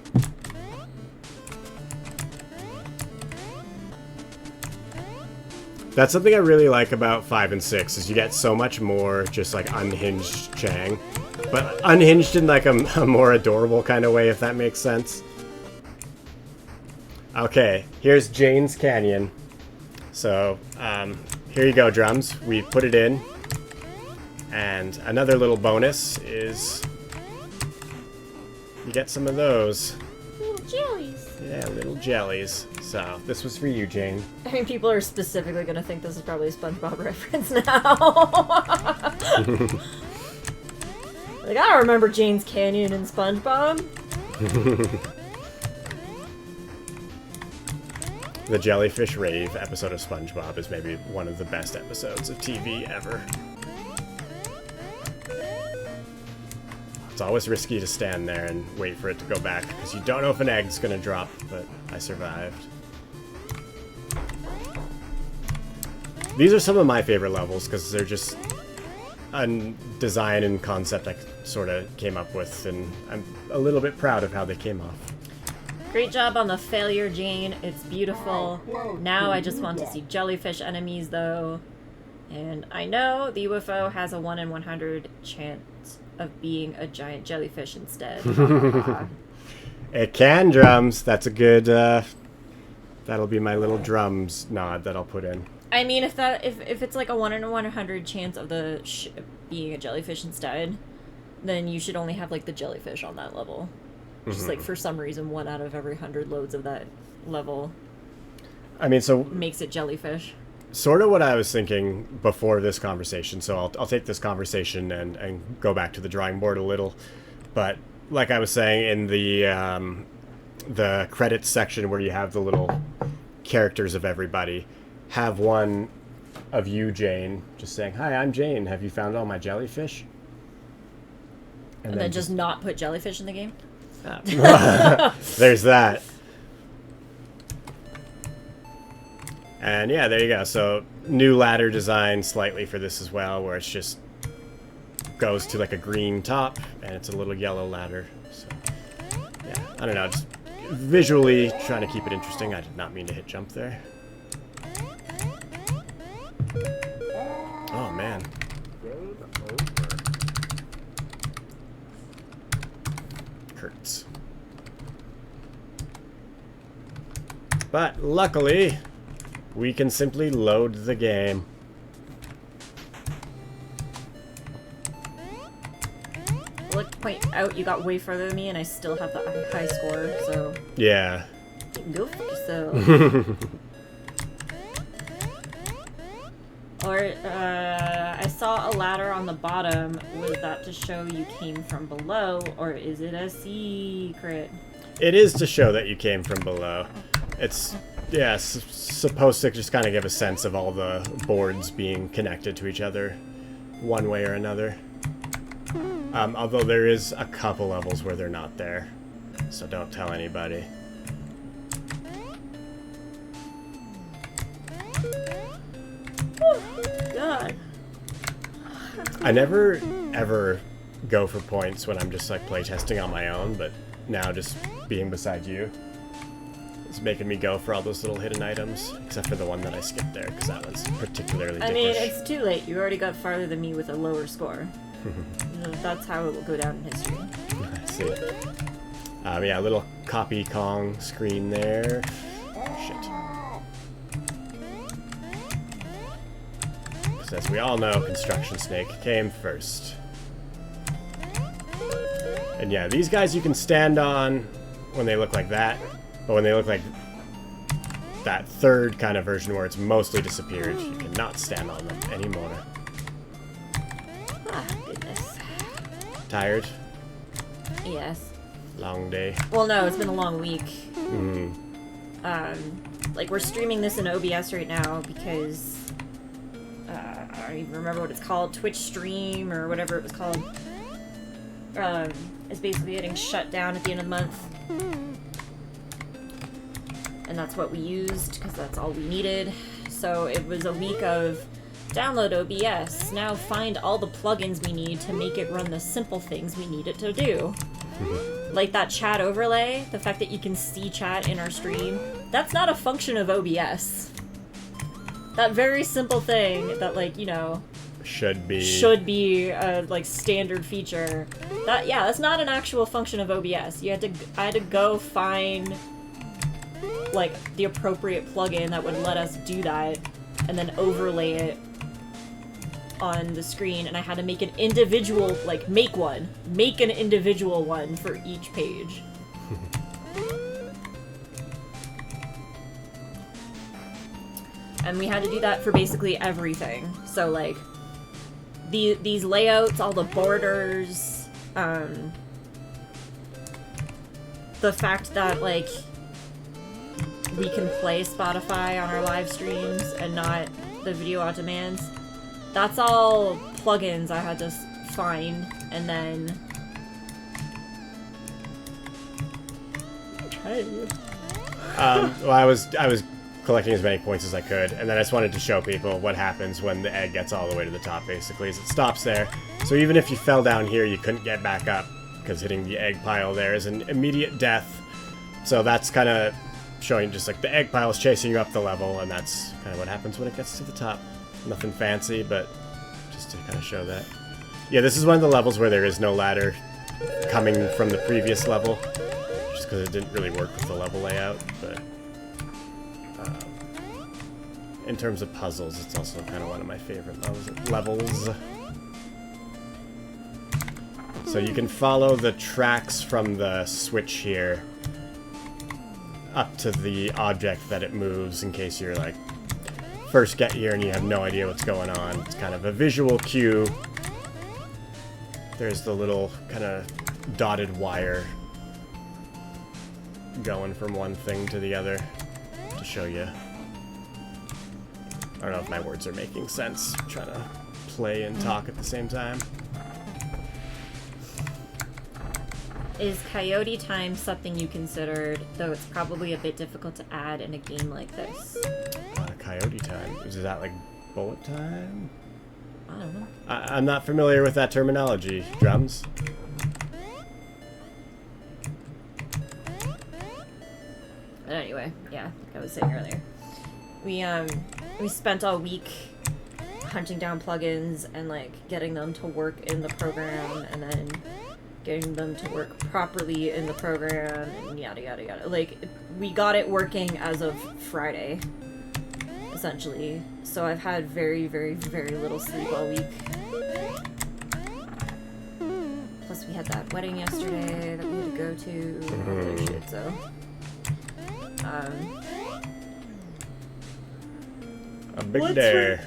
That's something I really like about 5 and 6, is you get so much more just like unhinged Chang. But unhinged in like a more adorable kind of way, if that makes sense. Okay, here's Jane's Canyon. So, here you go, drums. We put it in. And another little bonus is you get some of those. Little jellies. Yeah, little jellies. So, this was for you, Jane. I mean, people are specifically gonna think this is probably a SpongeBob reference now. Like, I don't remember Jane's Canyon in SpongeBob. The Jellyfish Rave episode of SpongeBob is maybe one of the best episodes of TV ever. It's always risky to stand there and wait for it to go back, because you don't know if an egg's gonna drop, but I survived. These are some of my favorite levels, because they're just a design and concept I sort of came up with, and I'm a little bit proud of how they came off. Great job on the failure, Jane. It's beautiful. Now I just want to see jellyfish enemies, though. And I know the UFO has a 1 in 100 chance of being a giant jellyfish instead. It can, drums. That's a good, that'll be my little drums nod that I'll put in. I mean, if it's like a 1 in 100 chance of the being a jellyfish instead, then you should only have like the jellyfish on that level. Just like for some reason, 1 out of every 100 loads of that level. I mean, so makes it jellyfish. Sort of what I was thinking before this conversation. So I'll take this conversation and go back to the drawing board a little. But like I was saying, in the credits section where you have the little characters of everybody, have one of you, Jane, just saying, "Hi, I'm Jane. Have you found all my jellyfish?" And then just not put jellyfish in the game? There's that. And yeah, there you go. So new ladder design slightly for this as well, where it's just goes to like a green top and it's a little yellow ladder. So yeah, I don't know, just visually trying to keep it interesting. I did not mean to hit jump there. Oh man. Hurts. But luckily, we can simply load the game. I'll point out you got way further than me and I still have the high score, so... Yeah. Go for yourself. Or, I saw a ladder on the bottom. Was that to show you came from below, or is it a secret? It is to show that you came from below. It's, yeah, supposed to just kind of give a sense of all the boards being connected to each other one way or another. Although there is a couple levels where they're not there, so don't tell anybody. God. I never ever go for points when I'm just like playtesting on my own, but now just being beside you, It's making me go for all those little hidden items, except for the one that I skipped there, because that one's particularly I mean, dickish. it's too late. You already got farther than me with a lower score. That's how it will go down in history. I see. Yeah, little copy Kong screen there. Shit. Because as we all know, Construction Snake came first. And yeah, these guys you can stand on when they look like that, but when they look like that third kind of version where it's mostly disappeared, you cannot stand on them anymore. Ah, goodness. Tired? Yes. Long day? Well, no, it's been a long week. Mm. Like, we're streaming this in OBS right now because I don't even remember what it's called, Twitch Stream or whatever it was called. It's basically getting shut down at the end of the month. And that's what we used because that's all we needed. So it was a week of download OBS, now find all the plugins we need to make it run the simple things we need it to do. Like that chat overlay, the fact that you can see chat in our stream, that's not a function of OBS. That very simple thing that, like, you know, should be a, like, standard feature. That's not an actual function of OBS. I had to go find, like, the appropriate plugin that would let us do that, and then overlay it on the screen, and I had to make an individual, like, make an individual one for each page. And we had to do that for basically everything. So, like, these layouts, all the borders, the fact that, like, we can play Spotify on our live streams and not the video on demands. That's all plugins I had to find, and then well, I was collecting as many points as I could, and then I just wanted to show people what happens when the egg gets all the way to the top, basically, is it stops there. So even if you fell down here, you couldn't get back up, because hitting the egg pile there is an immediate death. So that's kind of showing just, like, the egg pile is chasing you up the level, and that's kind of what happens when it gets to the top. Nothing fancy, but just to kind of show that. Yeah, this is one of the levels where there is no ladder coming from the previous level, just because it didn't really work with the level layout, but in terms of puzzles, it's also kind of one of my favorite levels. So you can follow the tracks from the switch here up to the object that it moves, in case you're, like, first get here and you have no idea what's going on. It's kind of a visual cue. There's the little kind of dotted wire going from one thing to the other to show you. I don't know if my words are making sense. I'm trying to play and talk at the same time. Is Coyote Time something you considered, though it's probably a bit difficult to add in a game like this? Coyote Time? Is that like bullet time? I don't know. I'm not familiar with that terminology. Drums? But anyway, yeah, like I was saying earlier. We spent all week hunting down plugins and, like, getting them to work in the program, and then getting them to work properly in the program, and yada yada yada. Like, we got it working as of Friday, essentially. So I've had very, very, very little sleep all week. Plus we had that wedding yesterday that we had to go to, and all that shit, so... A big day.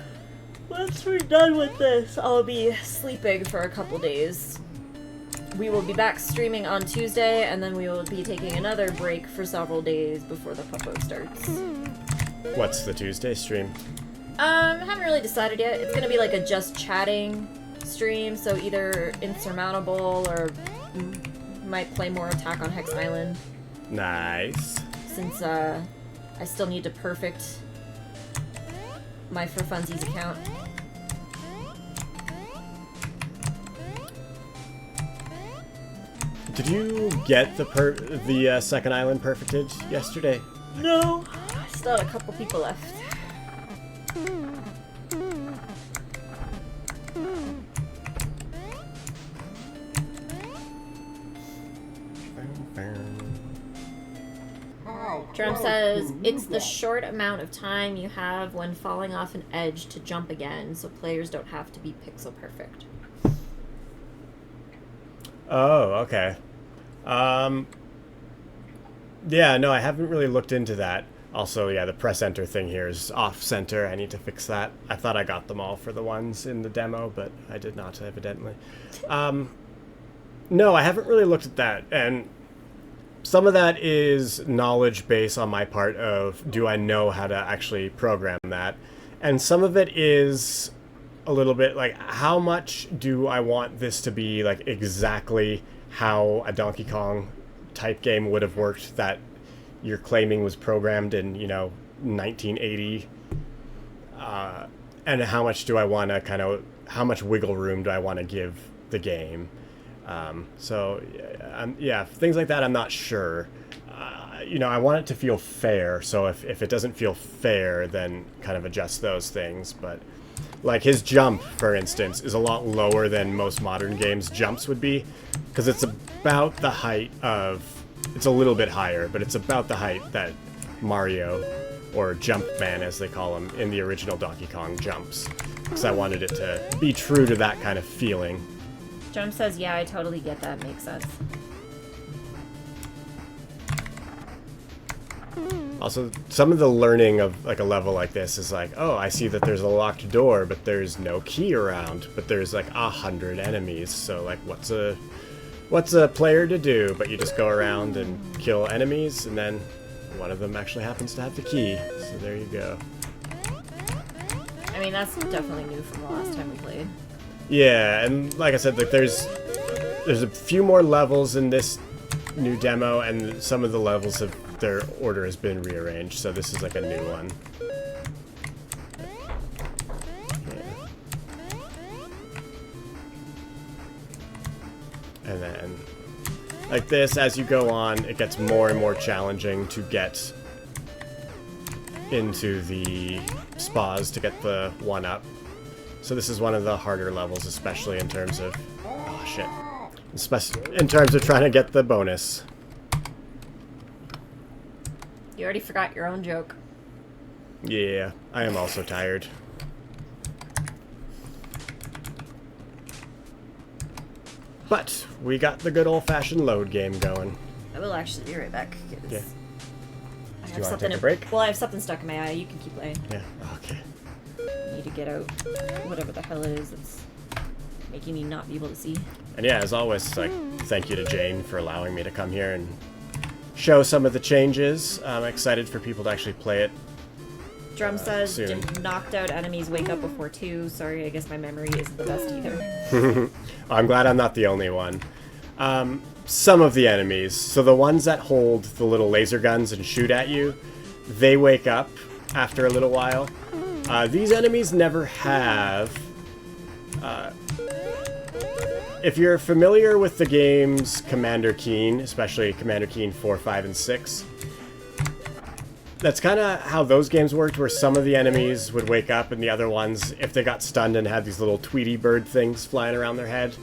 Once we're done with this, I'll be sleeping for a couple days. We will be back streaming on Tuesday, and then we will be taking another break for several days before the Puppo starts. What's the Tuesday stream? Haven't really decided yet. It's gonna be like a just chatting stream, so either Insurmountable or might play more Attack on Hex Island. Nice. Since, I still need to perfect my For Funsies account. Did you get the second island perfected yesterday? No. Still had a couple people left. Drum says, it's the short amount of time you have when falling off an edge to jump again, so players don't have to be pixel perfect. Oh, okay. Yeah, no, I haven't really looked into that. Also, yeah, the press enter thing here is off center. I need to fix that. I thought I got them all for the ones in the demo, but I did not, evidently. No, I haven't really looked at that, and some of that is knowledge base on my part of, do I know how to actually program that? And some of it is a little bit like, how much do I want this to be like exactly how a Donkey Kong type game would have worked that you're claiming was programmed in, 1980? And how much do I want to how much wiggle room do I want to give the game? Yeah, things like that I'm not sure. I want it to feel fair, so if it doesn't feel fair, then kind of adjust those things. But like his jump, for instance, is a lot lower than most modern games' jumps would be, because it's about the height of, it's a little bit higher, but it's about the height that Mario, or Jumpman as they call him, in the original Donkey Kong jumps, because I wanted it to be true to that kind of feeling. Drum says, yeah, I totally get that. Makes sense. Also, some of the learning of like a level like this is like, oh, I see that there's a locked door, but there's no key around, but there's like 100 enemies. So like, what's a player to do? But you just go around and kill enemies, and then one of them actually happens to have the key. So there you go. I mean, that's definitely new from the last time we played. Yeah, and like I said, like there's a few more levels in this new demo, and some of the levels have, their order has been rearranged, so this is like a new one. Yeah. And then, like this, as you go on, it gets more and more challenging to get into the spas to get the 1-up. So this is one of the harder levels, especially in terms of... Oh, shit. In terms of trying to get the bonus. You already forgot your own joke. Yeah, I am also tired. But we got the good old-fashioned load game going. I will actually be right back. Yeah. I Do have you want to something take a break? Well, I have something stuck in my eye. You can keep playing. Yeah, okay. I need to get out whatever the hell it is that's making me not be able to see. And yeah, as always, like, thank you to Jane for allowing me to come here and show some of the changes. I'm excited for people to actually play it. Drum says, soon. knocked out enemies wake up before 2. Sorry, I guess my memory isn't the best either. I'm glad I'm not the only one. Some of the enemies, so the ones that hold the little laser guns and shoot at you, they wake up after a little while. These enemies never have... if you're familiar with the games Commander Keen, especially Commander Keen 4, 5, and 6, that's kind of how those games worked, where some of the enemies would wake up and the other ones, if they got stunned and had these little Tweety bird things flying around their head,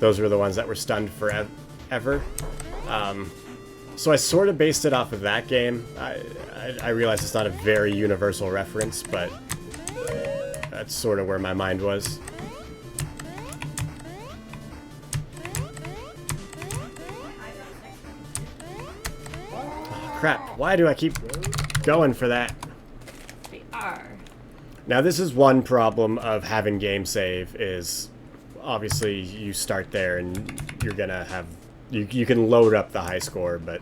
those were the ones that were stunned forever. So I sort of based it off of that game. I realize it's not a very universal reference, but that's sort of where my mind was. Oh, crap, why do I keep going for that? We are. Now this is one problem of having game save is obviously you start there and you're gonna have you can load up the high score, but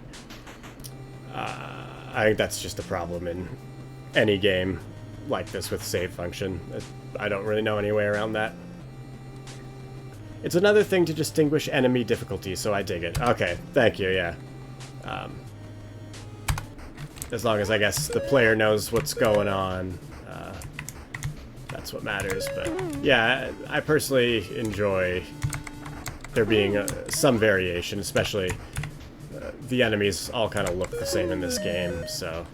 I think that's just a problem in any game like this with save function. I don't really know any way around that. It's another thing to distinguish enemy difficulty, so I dig it. Okay, thank you, yeah. As long as, I guess, the player knows what's going on, that's what matters. But, yeah, I personally enjoy there being some variation, especially the enemies all kind of look the same in this game, so...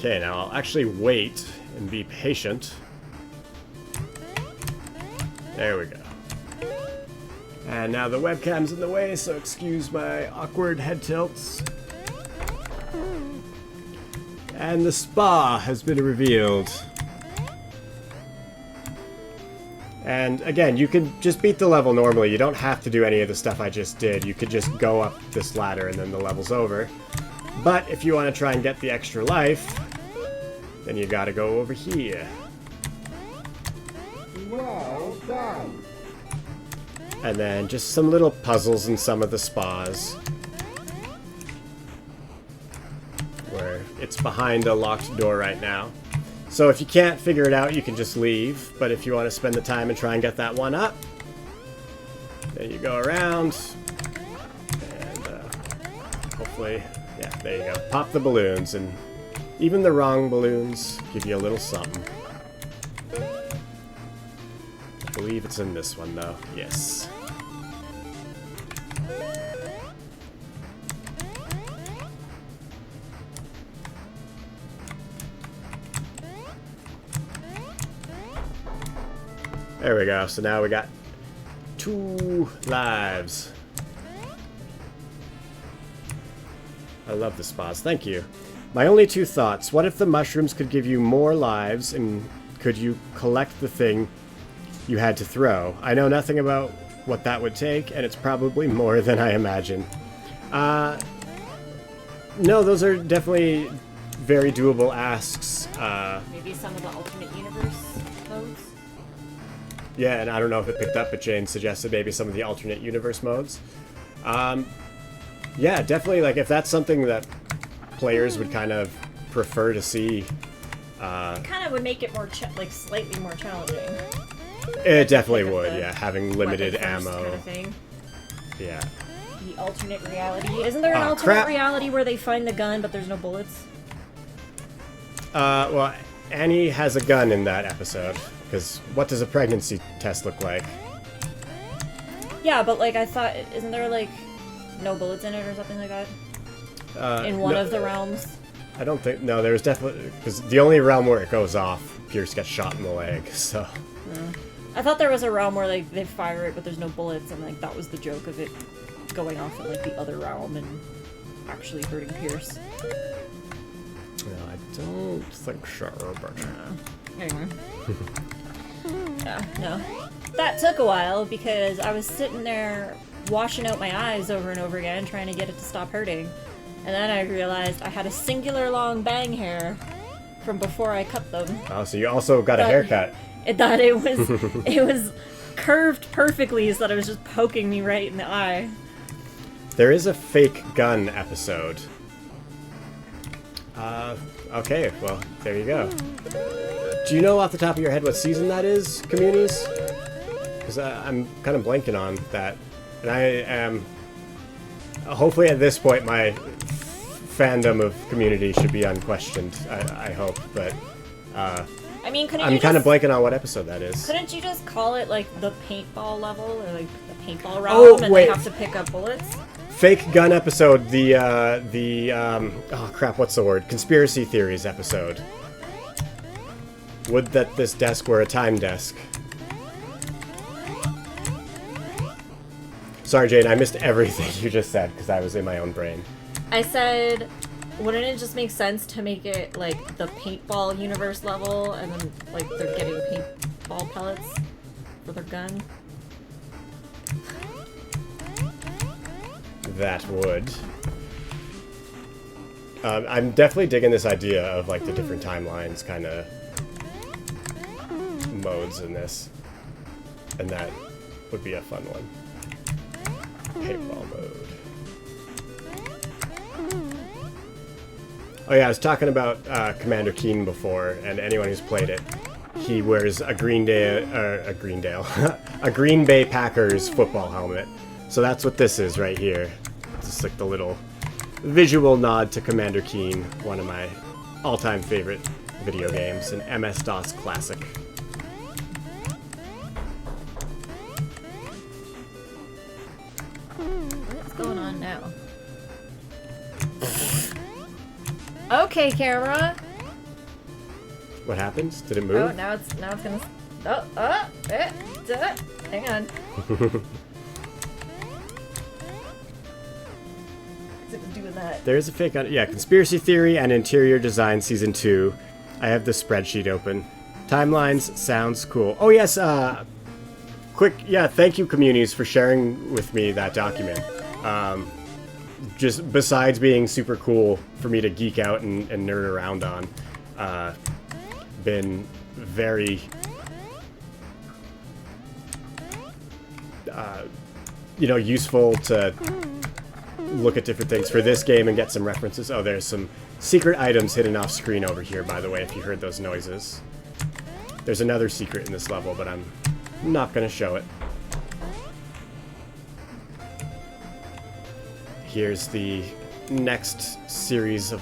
Okay, now I'll actually wait and be patient. There we go. And now the webcam's in the way, so excuse my awkward head tilts. And the spa has been revealed. And again, you can just beat the level normally. You don't have to do any of the stuff I just did. You could just go up this ladder and then the level's over. But if you want to try and get the extra life, then you gotta go over here. Well done. And then just some little puzzles in some of the spas. Where it's behind a locked door right now. So if you can't figure it out, you can just leave. But if you want to spend the time and try and get that one up, then you go around. And hopefully, yeah, there you go. Pop the balloons, and even the wrong balloons give you a little something. I believe it's in this one, though. Yes. There we go. So now we got 2 lives. I love the spas. Thank you. My only 2 thoughts. What if the mushrooms could give you more lives, and could you collect the thing you had to throw? I know nothing about what that would take, and it's probably more than I imagine. No, those are definitely very doable asks. Maybe some of the alternate universe modes? Yeah, and I don't know if it picked up, but Jane suggested maybe some of the alternate universe modes. Yeah, definitely, like, if that's something that players would kind of prefer to see. It kind of would make it more, slightly more challenging. It definitely would, yeah, having limited ammo. Kind of thing. Yeah. The alternate reality. Isn't there an alternate crap. reality where they find the gun but there's no bullets? Well, Annie has a gun in that episode, because what does a pregnancy test look like? Yeah, but, like, I thought, isn't there, like, no bullets in it or something like that? In one of the realms? I don't think... No, there's definitely... Because the only realm where it goes off, Pierce gets shot in the leg, so... I thought there was a realm where, like, they fire it but there's no bullets, and, like, that was the joke of it going off in, like, the other realm and actually hurting Pierce. No, I don't think so, but... Anyway. Yeah, no. That took a while because I was sitting there washing out my eyes over and over again trying to get it to stop hurting. And then I realized I had a singular long bang hair from before I cut them. Oh, so you also got a haircut. That it was it was curved perfectly so that it was just poking me right in the eye. There is a fake gun episode. Okay, well, there you go. Do you know off the top of your head what season that is, communities? Because I'm kind of blanking on that. And I am... hopefully at this point my fandom of Community should be unquestioned, I hope. But I mean, I'm kind of blanking on what episode that is. Couldn't you just call it, like, the paintball level? Or, like, the paintball realm and wait. they have to pick up bullets? Fake gun episode, oh crap, what's the word? Conspiracy theories episode. Would that this desk were a time desk. Sorry, Jane, I missed everything you just said because I was in my own brain. I said, wouldn't it just make sense to make it, like, the paintball universe level, and then, like, they're getting paintball pellets for their gun? That would. I'm definitely digging this idea of, like, the different timelines kind of modes in this. And that would be a fun one. Paintball mode. Oh yeah, I was talking about Commander Keen before, and anyone who's played it, he wears a a Green Bay Packers football helmet. So that's what this is right here. It's just like the little visual nod to Commander Keen, one of my all-time favorite video games, an MS-DOS classic. What's going on now? Okay, camera. What happens? Did it move? Oh, now it's gonna. Hang on. What's it doing that? There's a fake on. Yeah, Conspiracy Theory and Interior Design Season 2. I have the spreadsheet open. Timelines sounds cool. Oh yes, quick, yeah, thank you communities for sharing with me that document. Just besides being super cool for me to geek out and nerd around on, been very useful to look at different things for this game and get some references. Oh, there's some secret items hidden off screen over here, by the way, if you heard those noises. There's another secret in this level, but I'm not going to show it. Here's the next series of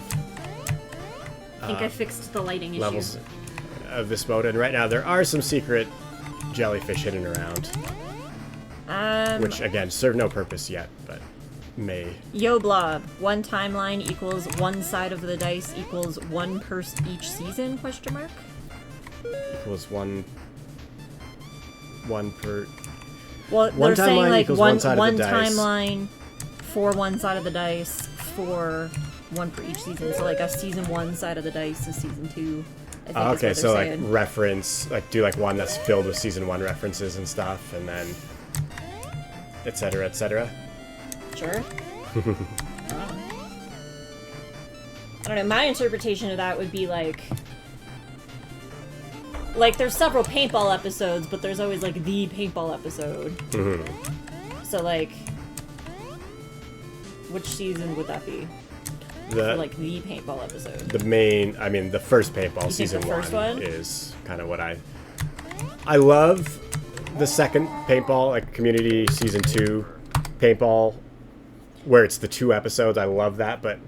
I think I fixed the lighting levels issue. of this mode, and right now there are some secret jellyfish hidden around, which again serve no purpose yet, but may. Yo blob. One timeline equals one side of the dice equals one per each season? Question mark. Equals one per. Well, One they're saying timeline like equals one one side of the dice. timeline for one side of the dice for one for each season. So like a season 1 side of the dice is season 2. I think is Okay, what so they're like saying. reference, like do like one that's filled with season 1 references and stuff, and then etc. etc. Sure. I don't know. My interpretation of that would be like there's several paintball episodes, but there's always like the paintball episode. So like, which season would that be? For, like the paintball episode. The main, I mean, the first paintball, You think season the first one? is kind of what I love the second paintball, like Community season 2 paintball, where it's the 2 episodes. I love that, but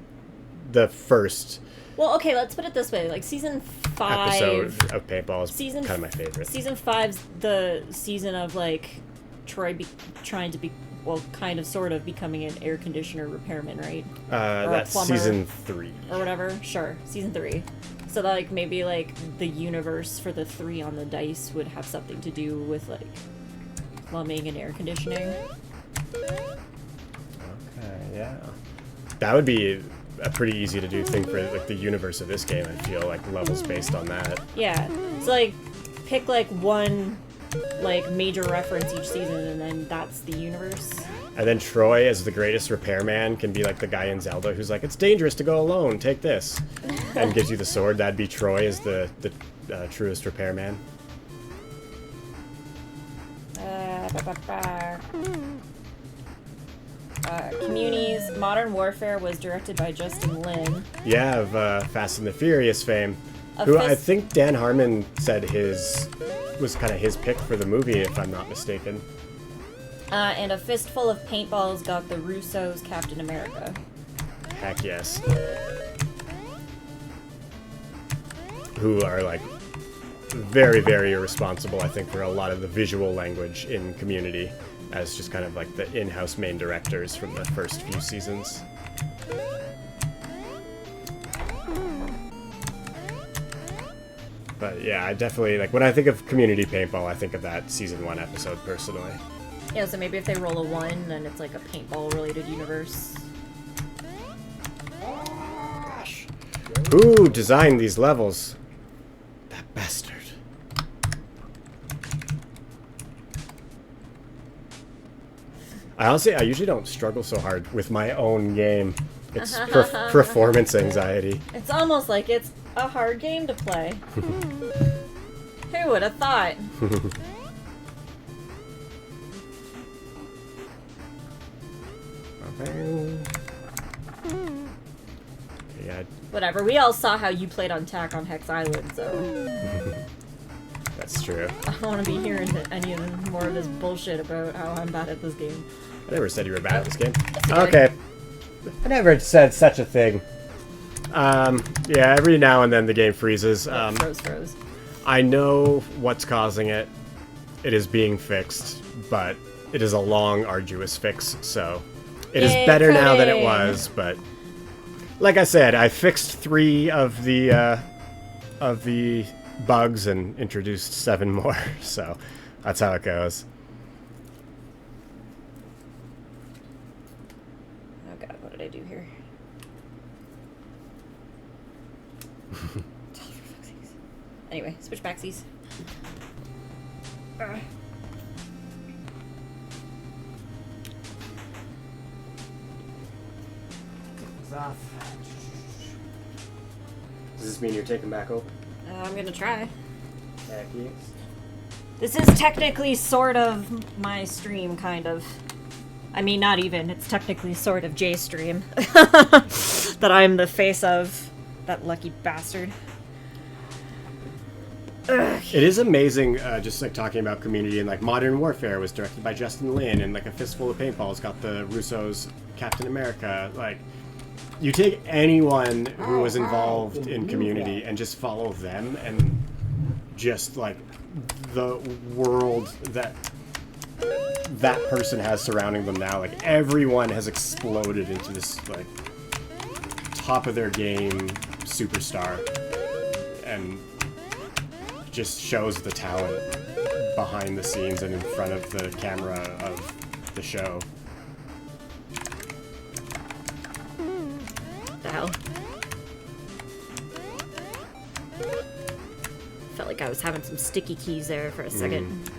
the first Well, okay, let's put it this way. Like season 5 episode of paintball is season kind of my favorite. Season 5's the season of like Troy trying to be, well, kind of sort of becoming an air conditioner repairman, right? Or a That's plumber. season 3. Or whatever. Sure, season 3. So that, like, maybe like the universe for the 3 on the dice would have something to do with like plumbing and air conditioning. Okay, yeah. That would be a pretty easy to do thing for like the universe of this game. I feel like levels based on that. Yeah. So like pick like one like major reference each season, and then that's the universe. And then Troy, as the greatest repairman, can be like the guy in Zelda who's like, "It's dangerous to go alone. Take this," and gives you the sword. That'd be Troy as the truest repairman. Communities. Modern Warfare was directed by Justin Lin. Yeah, of Fast and the Furious fame. A Who I fist- think Dan Harmon said was kind of his pick for the movie, if I'm not mistaken. And A Fistful of Paintballs got the Russos Captain America. Heck yes. Who are like very, very responsible, I think, for a lot of the visual language in Community, as just kind of like the in-house main directors from the first few seasons. But yeah, I definitely, like, when I think of Community Paintball, I think of that season 1 episode, personally. Yeah, so maybe if they roll a 1, then it's like a paintball-related universe. Gosh. Who designed these levels? That bastard. I usually don't struggle so hard with my own game. It's performance anxiety. It's almost like it's a hard game to play. Who would have thought? Yeah, side. Whatever. We all saw how you played on TAC on Hex Island, so That's true. I don't want to be hearing any more of this bullshit about how I'm bad at this game. I never said you were bad at this game. okay. Okay. I never said such a thing. Yeah, every now and then the game freezes. Froze. I know what's causing it. It is being fixed, but it is a long, arduous fix, so it is Yay, better now than it coding. was, but like I said, I fixed 3 of the bugs and introduced 7 more, so that's how it goes. Oh god, what did I do here? Anyway, switch backsies. Does this mean you're taking back over? I'm gonna try. Heck yes. This is technically sort of my stream, kind of. I mean, not even. It's technically sort of Jay's stream. That I'm the face of. That lucky bastard. Ugh. It is amazing, just like talking about community, and like Modern Warfare was directed by Justin Lin, and like A Fistful of Paintball's got the Russo's Captain America. Like, you take anyone who was involved in community and just follow them, and just like the world that that person has surrounding them now, like everyone has exploded into this like top of their game superstar, and just shows the talent behind the scenes and in front of the camera of the show. The hell? Felt like I was having some sticky keys there for a second.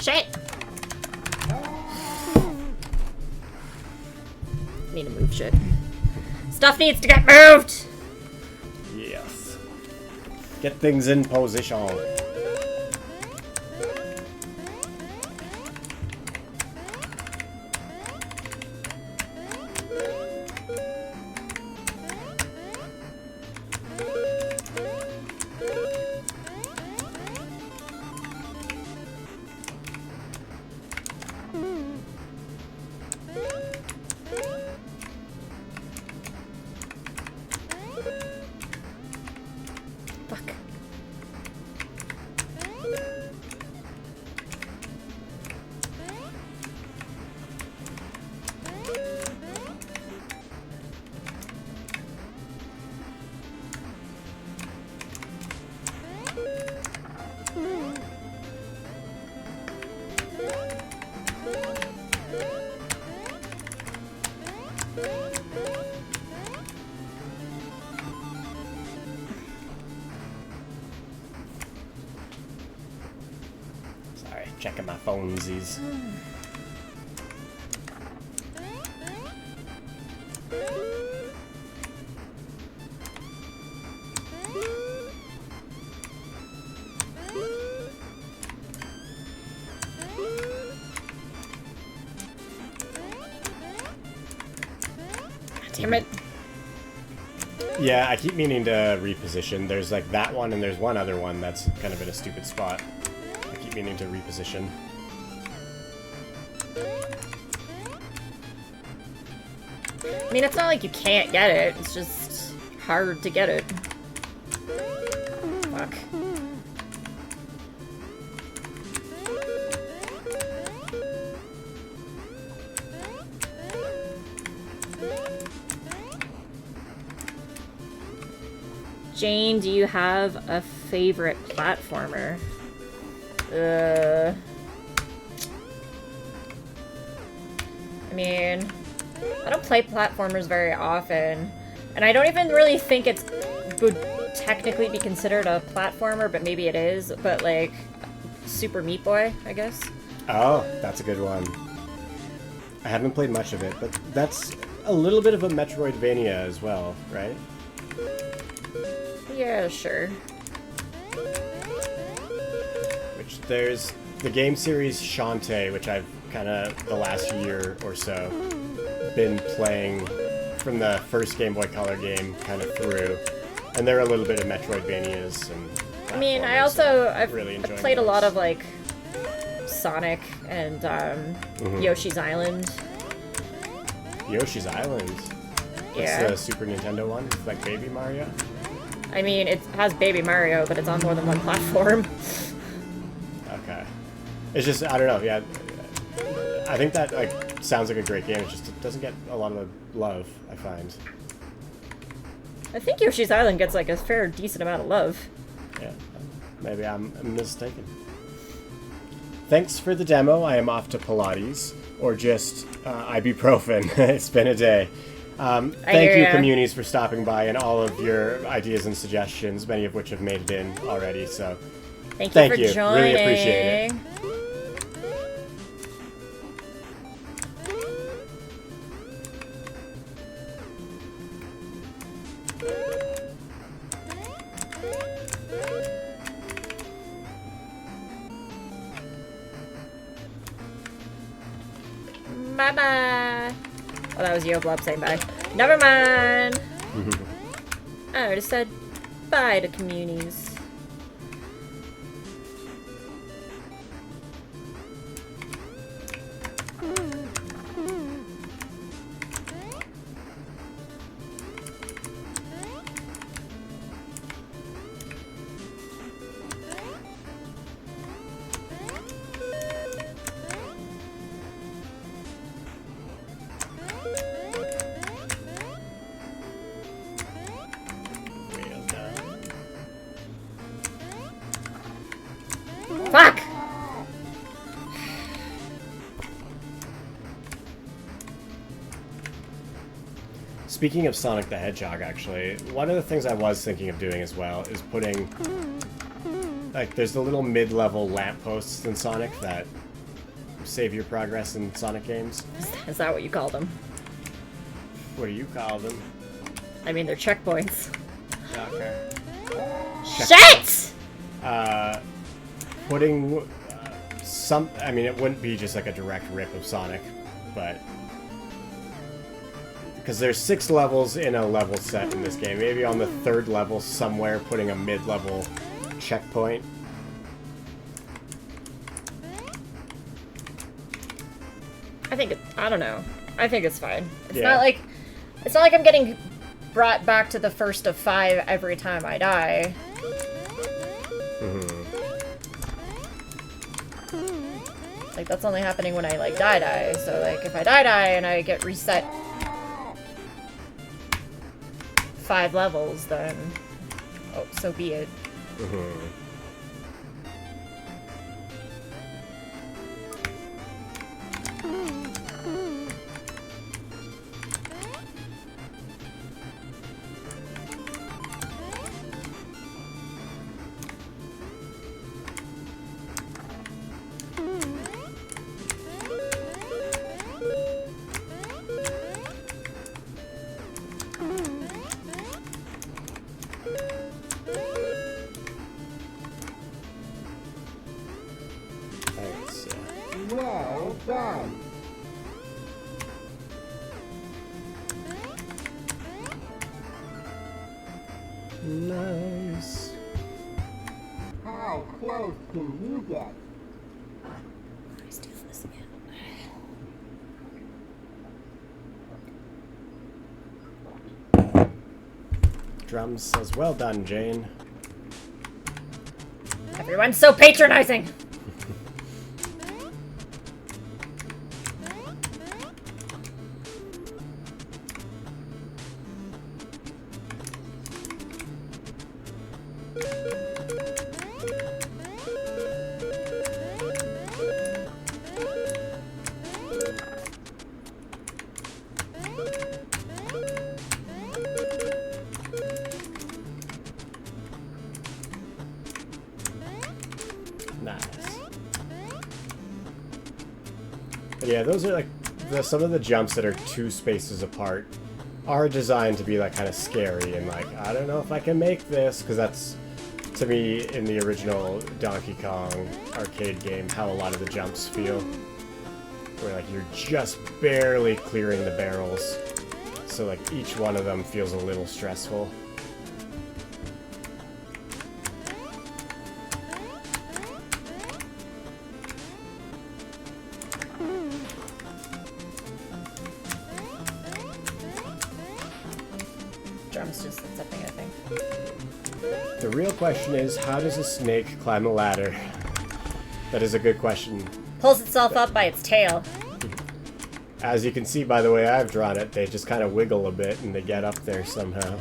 Shit! Need to move shit. Stuff needs to get moved! Yes. Get things in position. Fuck. Sorry, checking my phonesies. Damn it. Yeah, I keep meaning to reposition. There's like that one, and there's one other one that's kind of in a stupid spot. I keep meaning to reposition. I mean, it's not like you can't get it. It's just hard to get it. Fuck. Jane, do you have a favorite platformer? I mean, I don't play platformers very often, and I don't even really think it's would technically be considered a platformer, but maybe it is. But like, Super Meat Boy, I guess. Oh, that's a good one. I haven't played much of it, but that's a little bit of a Metroidvania as well, right? Yeah, sure. Which there's the game series Shantae, which I've kind of the last year or so been playing from the first Game Boy Color game kind of through, and they're a little bit of Metroidvanias and. I mean, I platformers, also so I've really I've enjoying played a lot those. of like Sonic and Yoshi's Island. Yoshi's Island. Yeah. It's the Super Nintendo one, it's like Baby Mario. I mean, it has Baby Mario, but it's on more than one platform. Okay. It's just, I don't know, yeah. I think that, like, sounds like a great game. It just doesn't get a lot of love, I find. I think Yoshi's Island gets like a fair decent amount of love. Yeah. Maybe I'm mistaken. Thanks for the demo. I am off to Pilates. Or just ibuprofen. It's been a day. Thank hear you, ya. communities, for stopping by and all of your ideas and suggestions, many of which have made it in already, so... Thank Thank you you. for joining. Really appreciate it. Bye-bye. Oh, that was Yoblub saying bye. Never mind. I already said bye to communities. Well done. Fuck! Speaking of Sonic the Hedgehog, actually, one of the things I was thinking of doing as well is putting... Like, there's the little mid-level lampposts in Sonic that save your progress in Sonic games. Is that what you call them? What do you call them? I mean, they're checkpoints. Okay. Shit! Putting some... I mean, it wouldn't be just like a direct rip of Sonic, but... Because there's 6 levels in a level set in this game. Maybe on the 3rd level somewhere, putting a mid-level checkpoint. I think I don't know. I think it's fine. It's Yeah. not like I'm getting brought back to the first of 5 every time I die. Like, that's only happening when I, like, die. So, like, if I die and I get reset 5 levels, then... Oh, so be it. Thanks. Well done. Nice. How close can you get? Let's do this again. Drums says, well done, Jane. Everyone's so patronizing! Nice. Yeah, those are like some of the jumps that are 2 spaces apart are designed to be like kind of scary and like, I don't know if I can make this, because that's, to me, in the original Donkey Kong arcade game, how a lot of the jumps feel. Where like you're just barely clearing the barrels. So like each one of them feels a little stressful. Drums just accepting, I think. The real question is, how does a snake climb a ladder? That is a good question. Pulls itself up by its tail. As you can see by the way I've drawn it, they just kind of wiggle a bit and they get up there somehow.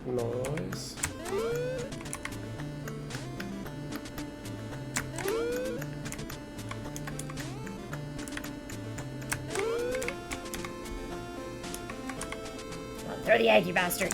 Noise. Well, throw the egg, you bastard.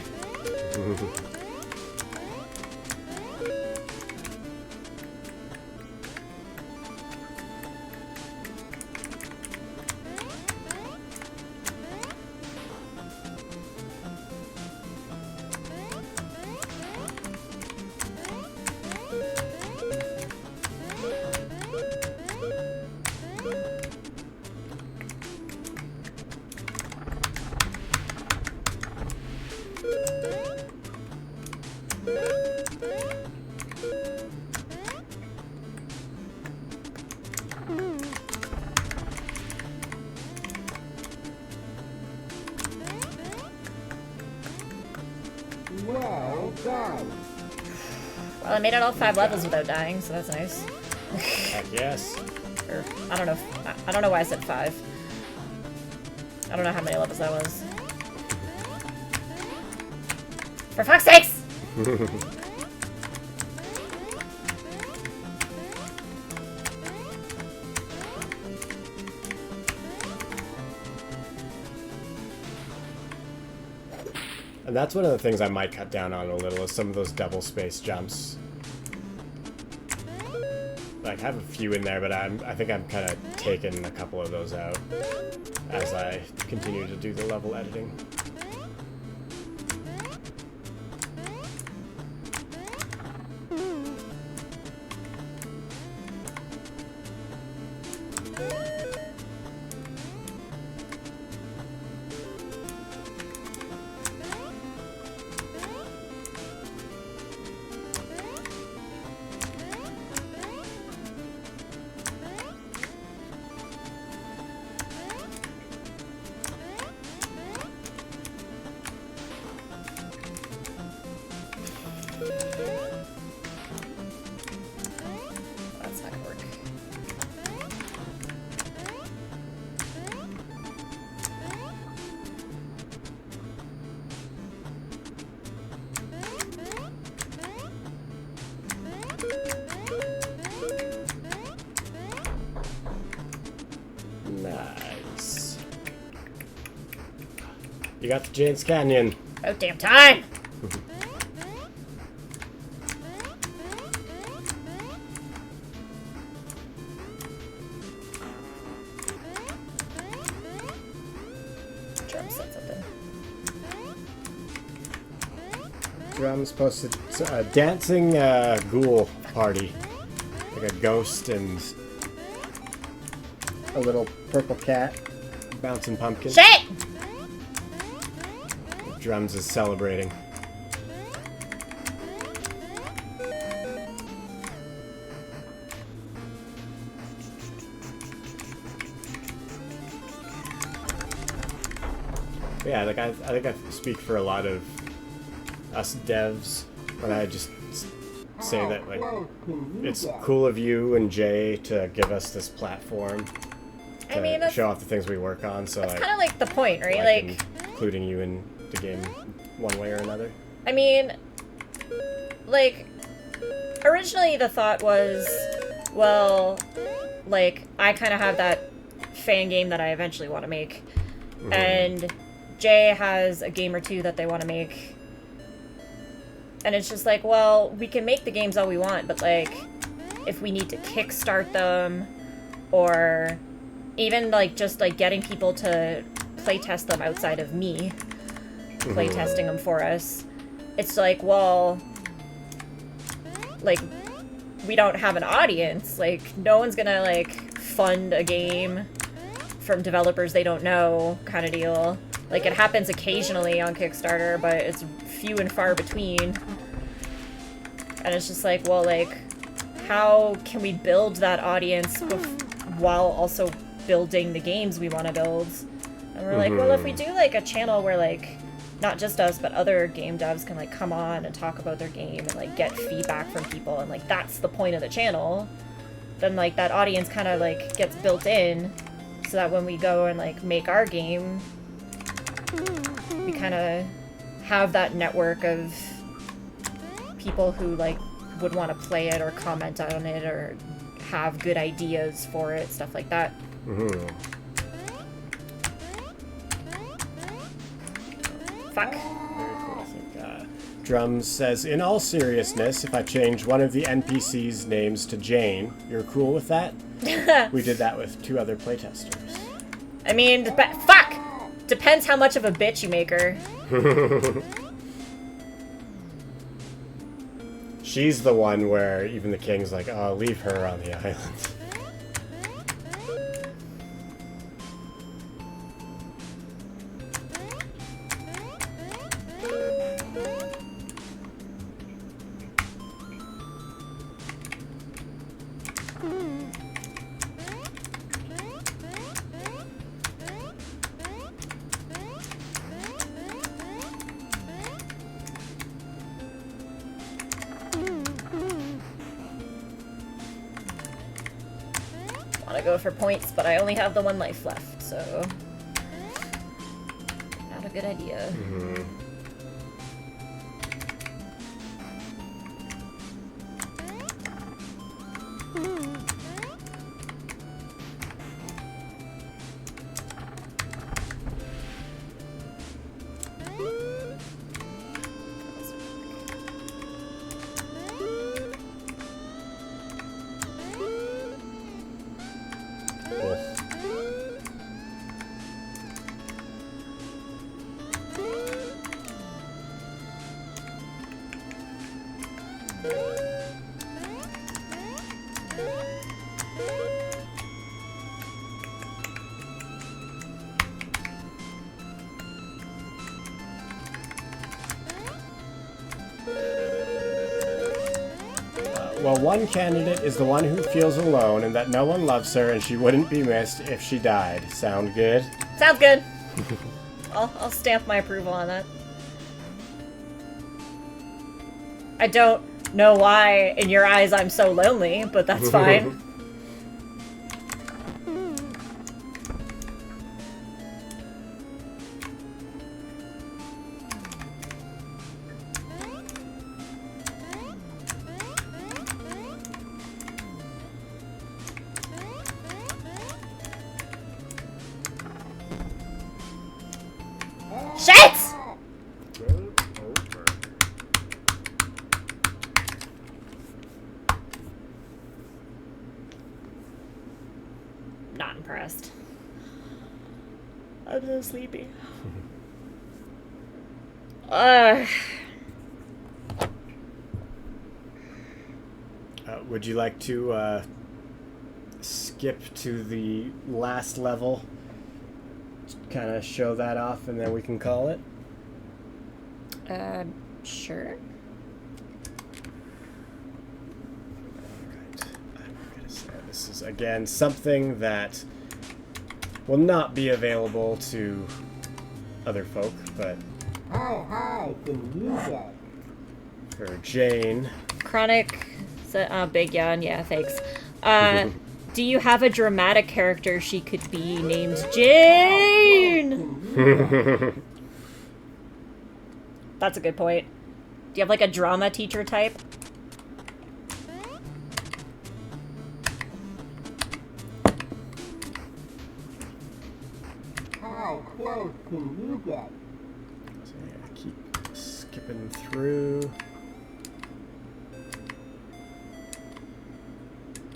Well done. Well, I made it all 5 levels without dying, so that's nice. Heck yes. Or, I don't know. I don't know why I said 5. I don't know how many levels that was. For fuck's sakes! And that's one of the things I might cut down on a little, is some of those double space jumps. Like, I have a few in there, but I think I'm kind of taking a couple of those out as I continue to do the level editing. That's not gonna work. Nice. You got the Jane's Canyon. Oh, damn time! Drum set something. Drums posted a dancing ghoul party. Like a ghost and a little purple cat bouncing pumpkin. Shit! Drums is celebrating. Yeah, like I think I speak for a lot of us devs when I just say that like it's cool of you and Jay to give us this platform to I mean, show off the things we work on. So that's like, kind of like the point, right? like including you in the game one way or another. I mean, like, originally the thought was, well, like, I kind of have that fan game that I eventually want to make. Mm-hmm. And Jay has a game or two that they want to make. And it's just like, well, we can make the games all we want, but, like, if we need to kickstart them, or even, like, just, like, getting people to playtest them outside of me playtesting them for us, it's like, well, like, we don't have an audience. Like, no one's gonna, like, fund a game from developers they don't know kind of deal. Like, it happens occasionally on Kickstarter, but it's few and far between. And it's just like, well, like, how can we build that audience while also building the games we want to build? And we're like, well, if we do, like, a channel where, like, not just us, but other game devs can, like, come on and talk about their game and, like, get feedback from people, and, like, that's the point of the channel, then, like, that audience kind of, like, gets built in, so that when we go and, like, make our game, we kind of have that network of people who, like, would want to play it or comment on it or have good ideas for it, stuff like that. Fuck. Very cool. I think Drums says, in all seriousness, if I change one of the NPCs' names to Jane, you're cool with that? We did that with 2 other playtesters. I mean, fuck! Depends how much of a bitch you make her. She's the one where even the king's like, oh, leave her on the island. Want to go for points, but I only have the 1 life left, so not a good idea. Well, one candidate is the one who feels alone and that no one loves her and she wouldn't be missed if she died. Sound good? Sounds good. I'll stamp my approval on that. I don't know why in your eyes I'm so lonely, but that's fine. Shit! Not impressed. I'm so sleepy. Would you like to skip to the last level? Kind of show that off and then we can call it? Sure. Alright, I'm gonna say this is, again, something that will not be available to other folk, but Hi, can you get? for Jane. Chronic, Big Yawn, yeah, thanks. Do you have a dramatic character she could be named Jane? That's a good point. Do you have like a drama teacher type? How close can you get? So yeah, keep skipping through.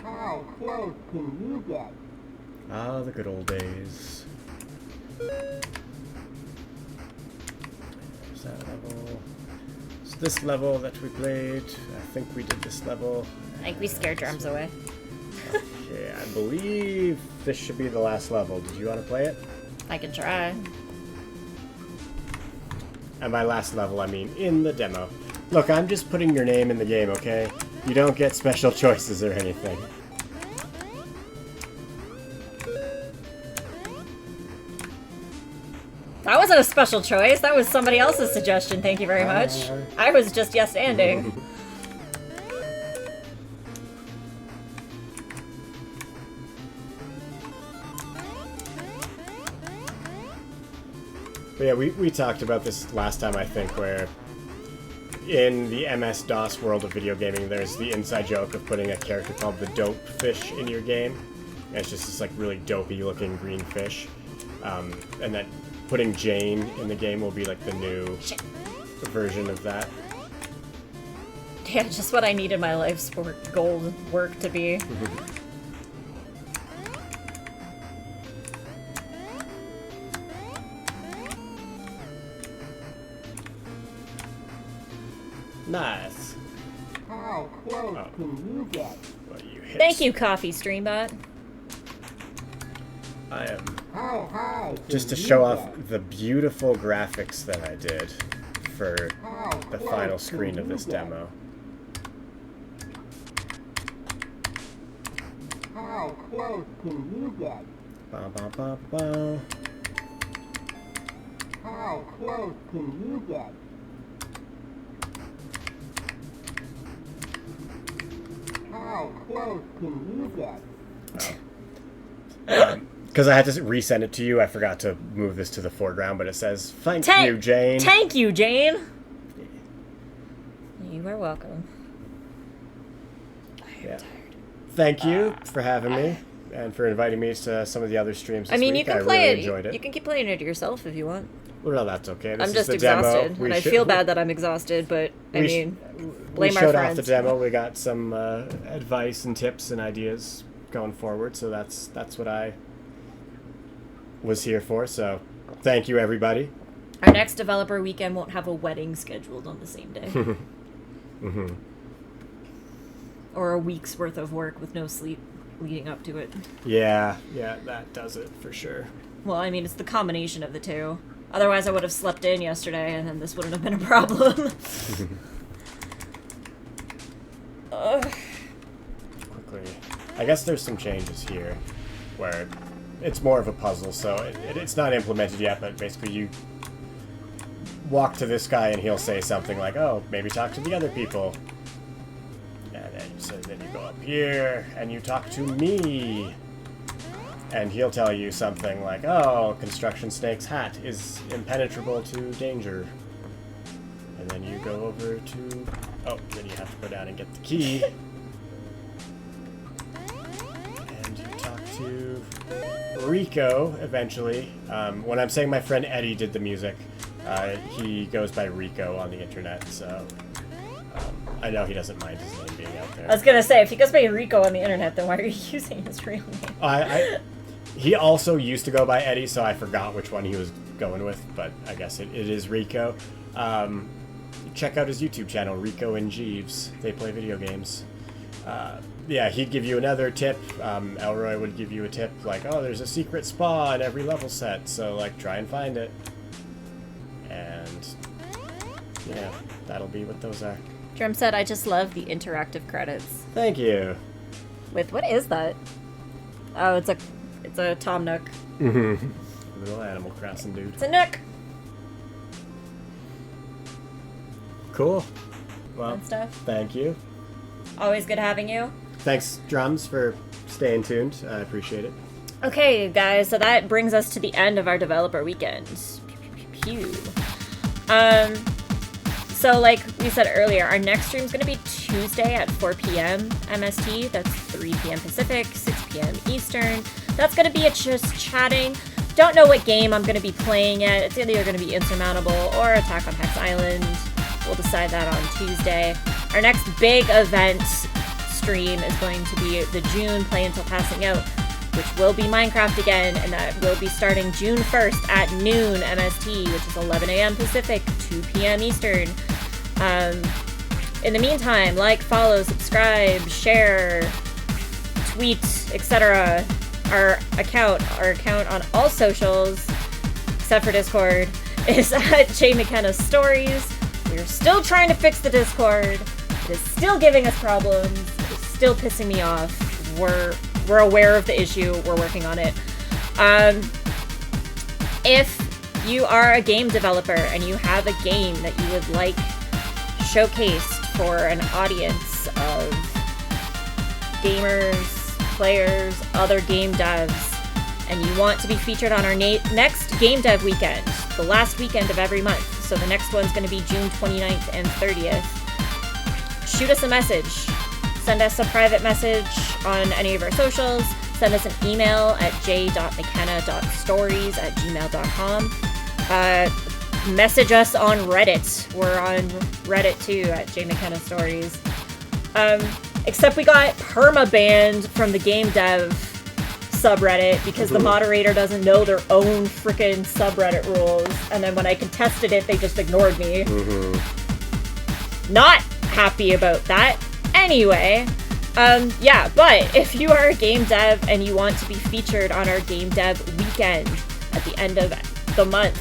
How close can you get? Ah, the good old days. There's that level. So this level that we played, I think we did this level. I think we scared germs away. Okay, I believe this should be the last level. Did you want to play it? I can try. And by last level, I mean in the demo. Look, I'm just putting your name in the game, okay? You don't get special choices or anything. That wasn't a special choice. That was somebody else's suggestion. Thank you very much. I was just yes-anding. But yeah, we talked about this last time, I think, where in the MS-DOS world of video gaming, there's the inside joke of putting a character called the Dope Fish in your game. And it's just this like really dopey-looking green fish. And that putting Jane in the game will be like the new version of that. Yeah, just what I needed my life sport goal work to be. Nice. How close can you get? Well, you hit. Thank you, Coffee Streambot. I am How high? just to show off the beautiful graphics that I did for the final screen of this demo. How close can you get? Ba ba ba ba. How close can you get? How close can you get? Because I had to resend it to you, I forgot to move this to the foreground, but it says, "Thank you, Jane." Thank you, Jane. You are welcome. Yeah. Thank you for having me and for inviting me to some of the other streams this I mean, week. you can I play really it. enjoyed it. You can keep playing it yourself if you want. Well, no, that's okay. This I'm is just the exhausted, demo. and I feel bad that I'm exhausted. But I mean, blame we our showed friends. off the demo. We got some advice and tips and ideas going forward. So that's what I was here for. So thank you, everybody. Our next developer weekend won't have a wedding scheduled on the same day. Mm-hmm. Or a week's worth of work with no sleep leading up to it. Yeah, that does it for sure. Well, I mean, it's the combination of the two. Otherwise, I would have slept in yesterday, and then this wouldn't have been a problem. Quickly, I guess there's some changes here where it's more of a puzzle, so it's not implemented yet, but basically you walk to this guy and he'll say something like, "Oh, maybe talk to the other people." So then you go up here and you talk to me. And he'll tell you something like, "Oh, Construction Snake's hat is impenetrable to danger." And then you go over to... Oh, then you have to go down and get the key. And you talk to Rico, eventually. When I'm saying my friend Eddie did the music, he goes by Rico on the internet, so... I know he doesn't mind his name being out there. I was gonna say, if he goes by Rico on the internet, then why are you using his real name? He also used to go by Eddie, so I forgot which one he was going with, but I guess it is Rico. Check out his YouTube channel, Rico and Jeeves. They play video games. Yeah, he'd give you another tip. Elroy would give you a tip, like, "Oh, there's a secret spa in every level set, so, like, try and find it." And Yeah, that'll be what those are. Drum said, I just love the interactive credits. Thank you. With what is that? Oh, it's a Tom Nook. Little Animal Crossing dude. It's a Nook. Cool. Well, Fun stuff. thank you. Always good having you. Thanks, Drums, for staying tuned. I appreciate it. Okay, guys, so that brings us to the end of our developer weekend. Pew. So like we said earlier, our next stream is going to be Tuesday at 4 p.m. MST. That's 3 p.m. Pacific, 6 p.m. Eastern. That's going to be just chatting. Don't know what game I'm going to be playing yet. It's either going to be Insurmountable or Attack on Hex Island. We'll decide that on Tuesday. Our next big event stream is going to be the June Play Until Passing Out, which will be Minecraft again, and that will be starting June 1st at noon MST, which is 11 a.m. Pacific, 2 p.m. Eastern. In the meantime, like, follow, subscribe, share, tweet, etc. Our account on all socials, except for Discord, is at J McKenna Stories. We're still trying to fix the Discord. It is still giving us problems. It is still pissing me off. We're aware of the issue. We're working on it. If you are a game developer and you have a game that you would like showcased for an audience of gamers, players, other game devs, and you want to be featured on our next Game Dev weekend, the last weekend of every month, so the next one's going to be June 29th and 30th, shoot us a message. Send us a private message on any of our socials. Send us an email at j.mckenna.stories@gmail.com. Message us on Reddit. We're on Reddit too at jmckennastories. Except we got perma-banned from the Game Dev subreddit because the moderator doesn't know their own freaking subreddit rules. And then when I contested it, they just ignored me. Not happy about that. Anyway, yeah, but if you are a game dev and you want to be featured on our Game Dev weekend at the end of the month,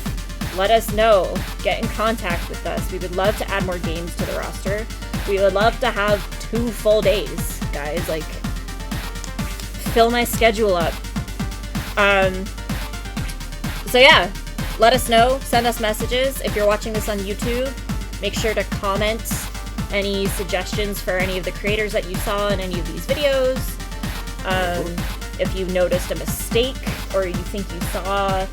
let us know. Get in contact with us. We would love to add more games to the roster. We would love to have 2 full days, guys. Like, fill my schedule up. So yeah, let us know. Send us messages. If you're watching this on YouTube, make sure to comment any suggestions for any of the creators that you saw in any of these videos. If you noticed a mistake or you think you saw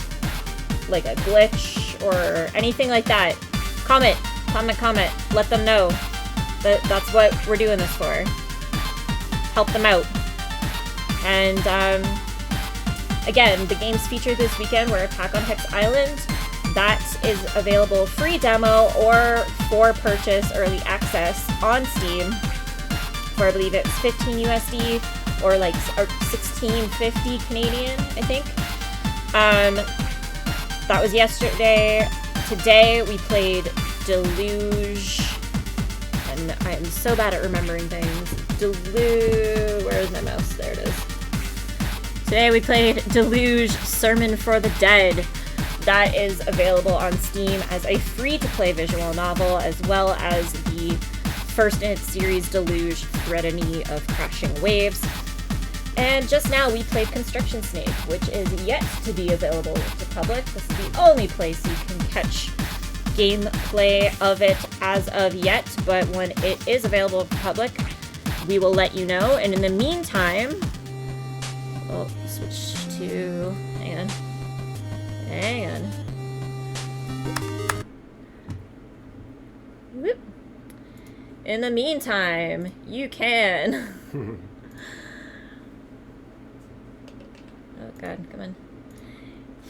like a glitch or anything like that, comment. Let them know. That's what we're doing this for. Help them out. And again, the games featured this weekend were Attack on Hex Island. That is available free demo or for purchase early access on Steam for, I believe it's 15 USD or like 16.50 Canadian, I think. That was yesterday. Today we played Deluge, and I am so bad at remembering things. Where is my mouse? There it is. Today we played Deluge Sermon for the Dead. That is available on Steam as a free-to-play visual novel, as well as the first in its series Deluge Threatened of Crashing Waves. And just now we played Construction Snake, which is yet to be available to public. This is the only place you can catch gameplay of it as of yet, but when it is available to public, we will let you know. And in the meantime, we'll switch to... Hang on. Whoop. In the meantime, you can... Oh god, come on.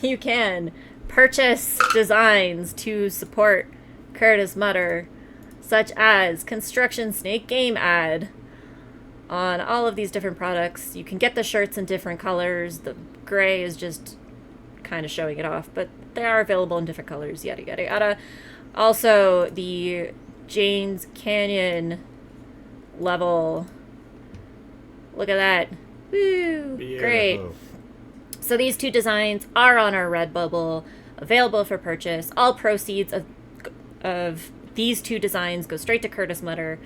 You can purchase designs to support Curtis Mutter, such as Construction Snake Game Ad, on all of these different products. You can get the shirts in different colors. The gray is just kind of showing it off, but they are available in different colors, yada yada yada. Also, the Jane's Canyon level. Look at that. Woo! Yeah. Great. So these 2 designs are on our Redbubble, available for purchase. All proceeds of these 2 designs go straight to Curtis Mutter.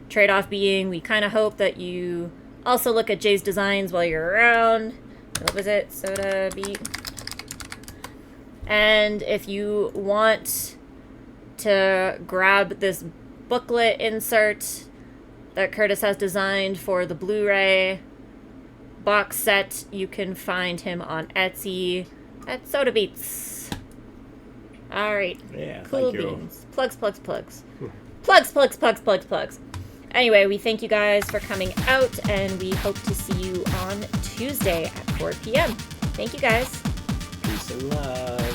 Trade-off being, we kind of hope that you also look at Jay's designs while you're around. What was it? Soda Beat. And if you want to grab this booklet insert that Curtis has designed for the Blu-ray box set, you can find him on Etsy at Soda Beats. Alright. Yeah, Cool thank you. beans. Plugs. Plugs. Anyway, we thank you guys for coming out, and we hope to see you on Tuesday at 4 p.m. Thank you guys. Peace and love.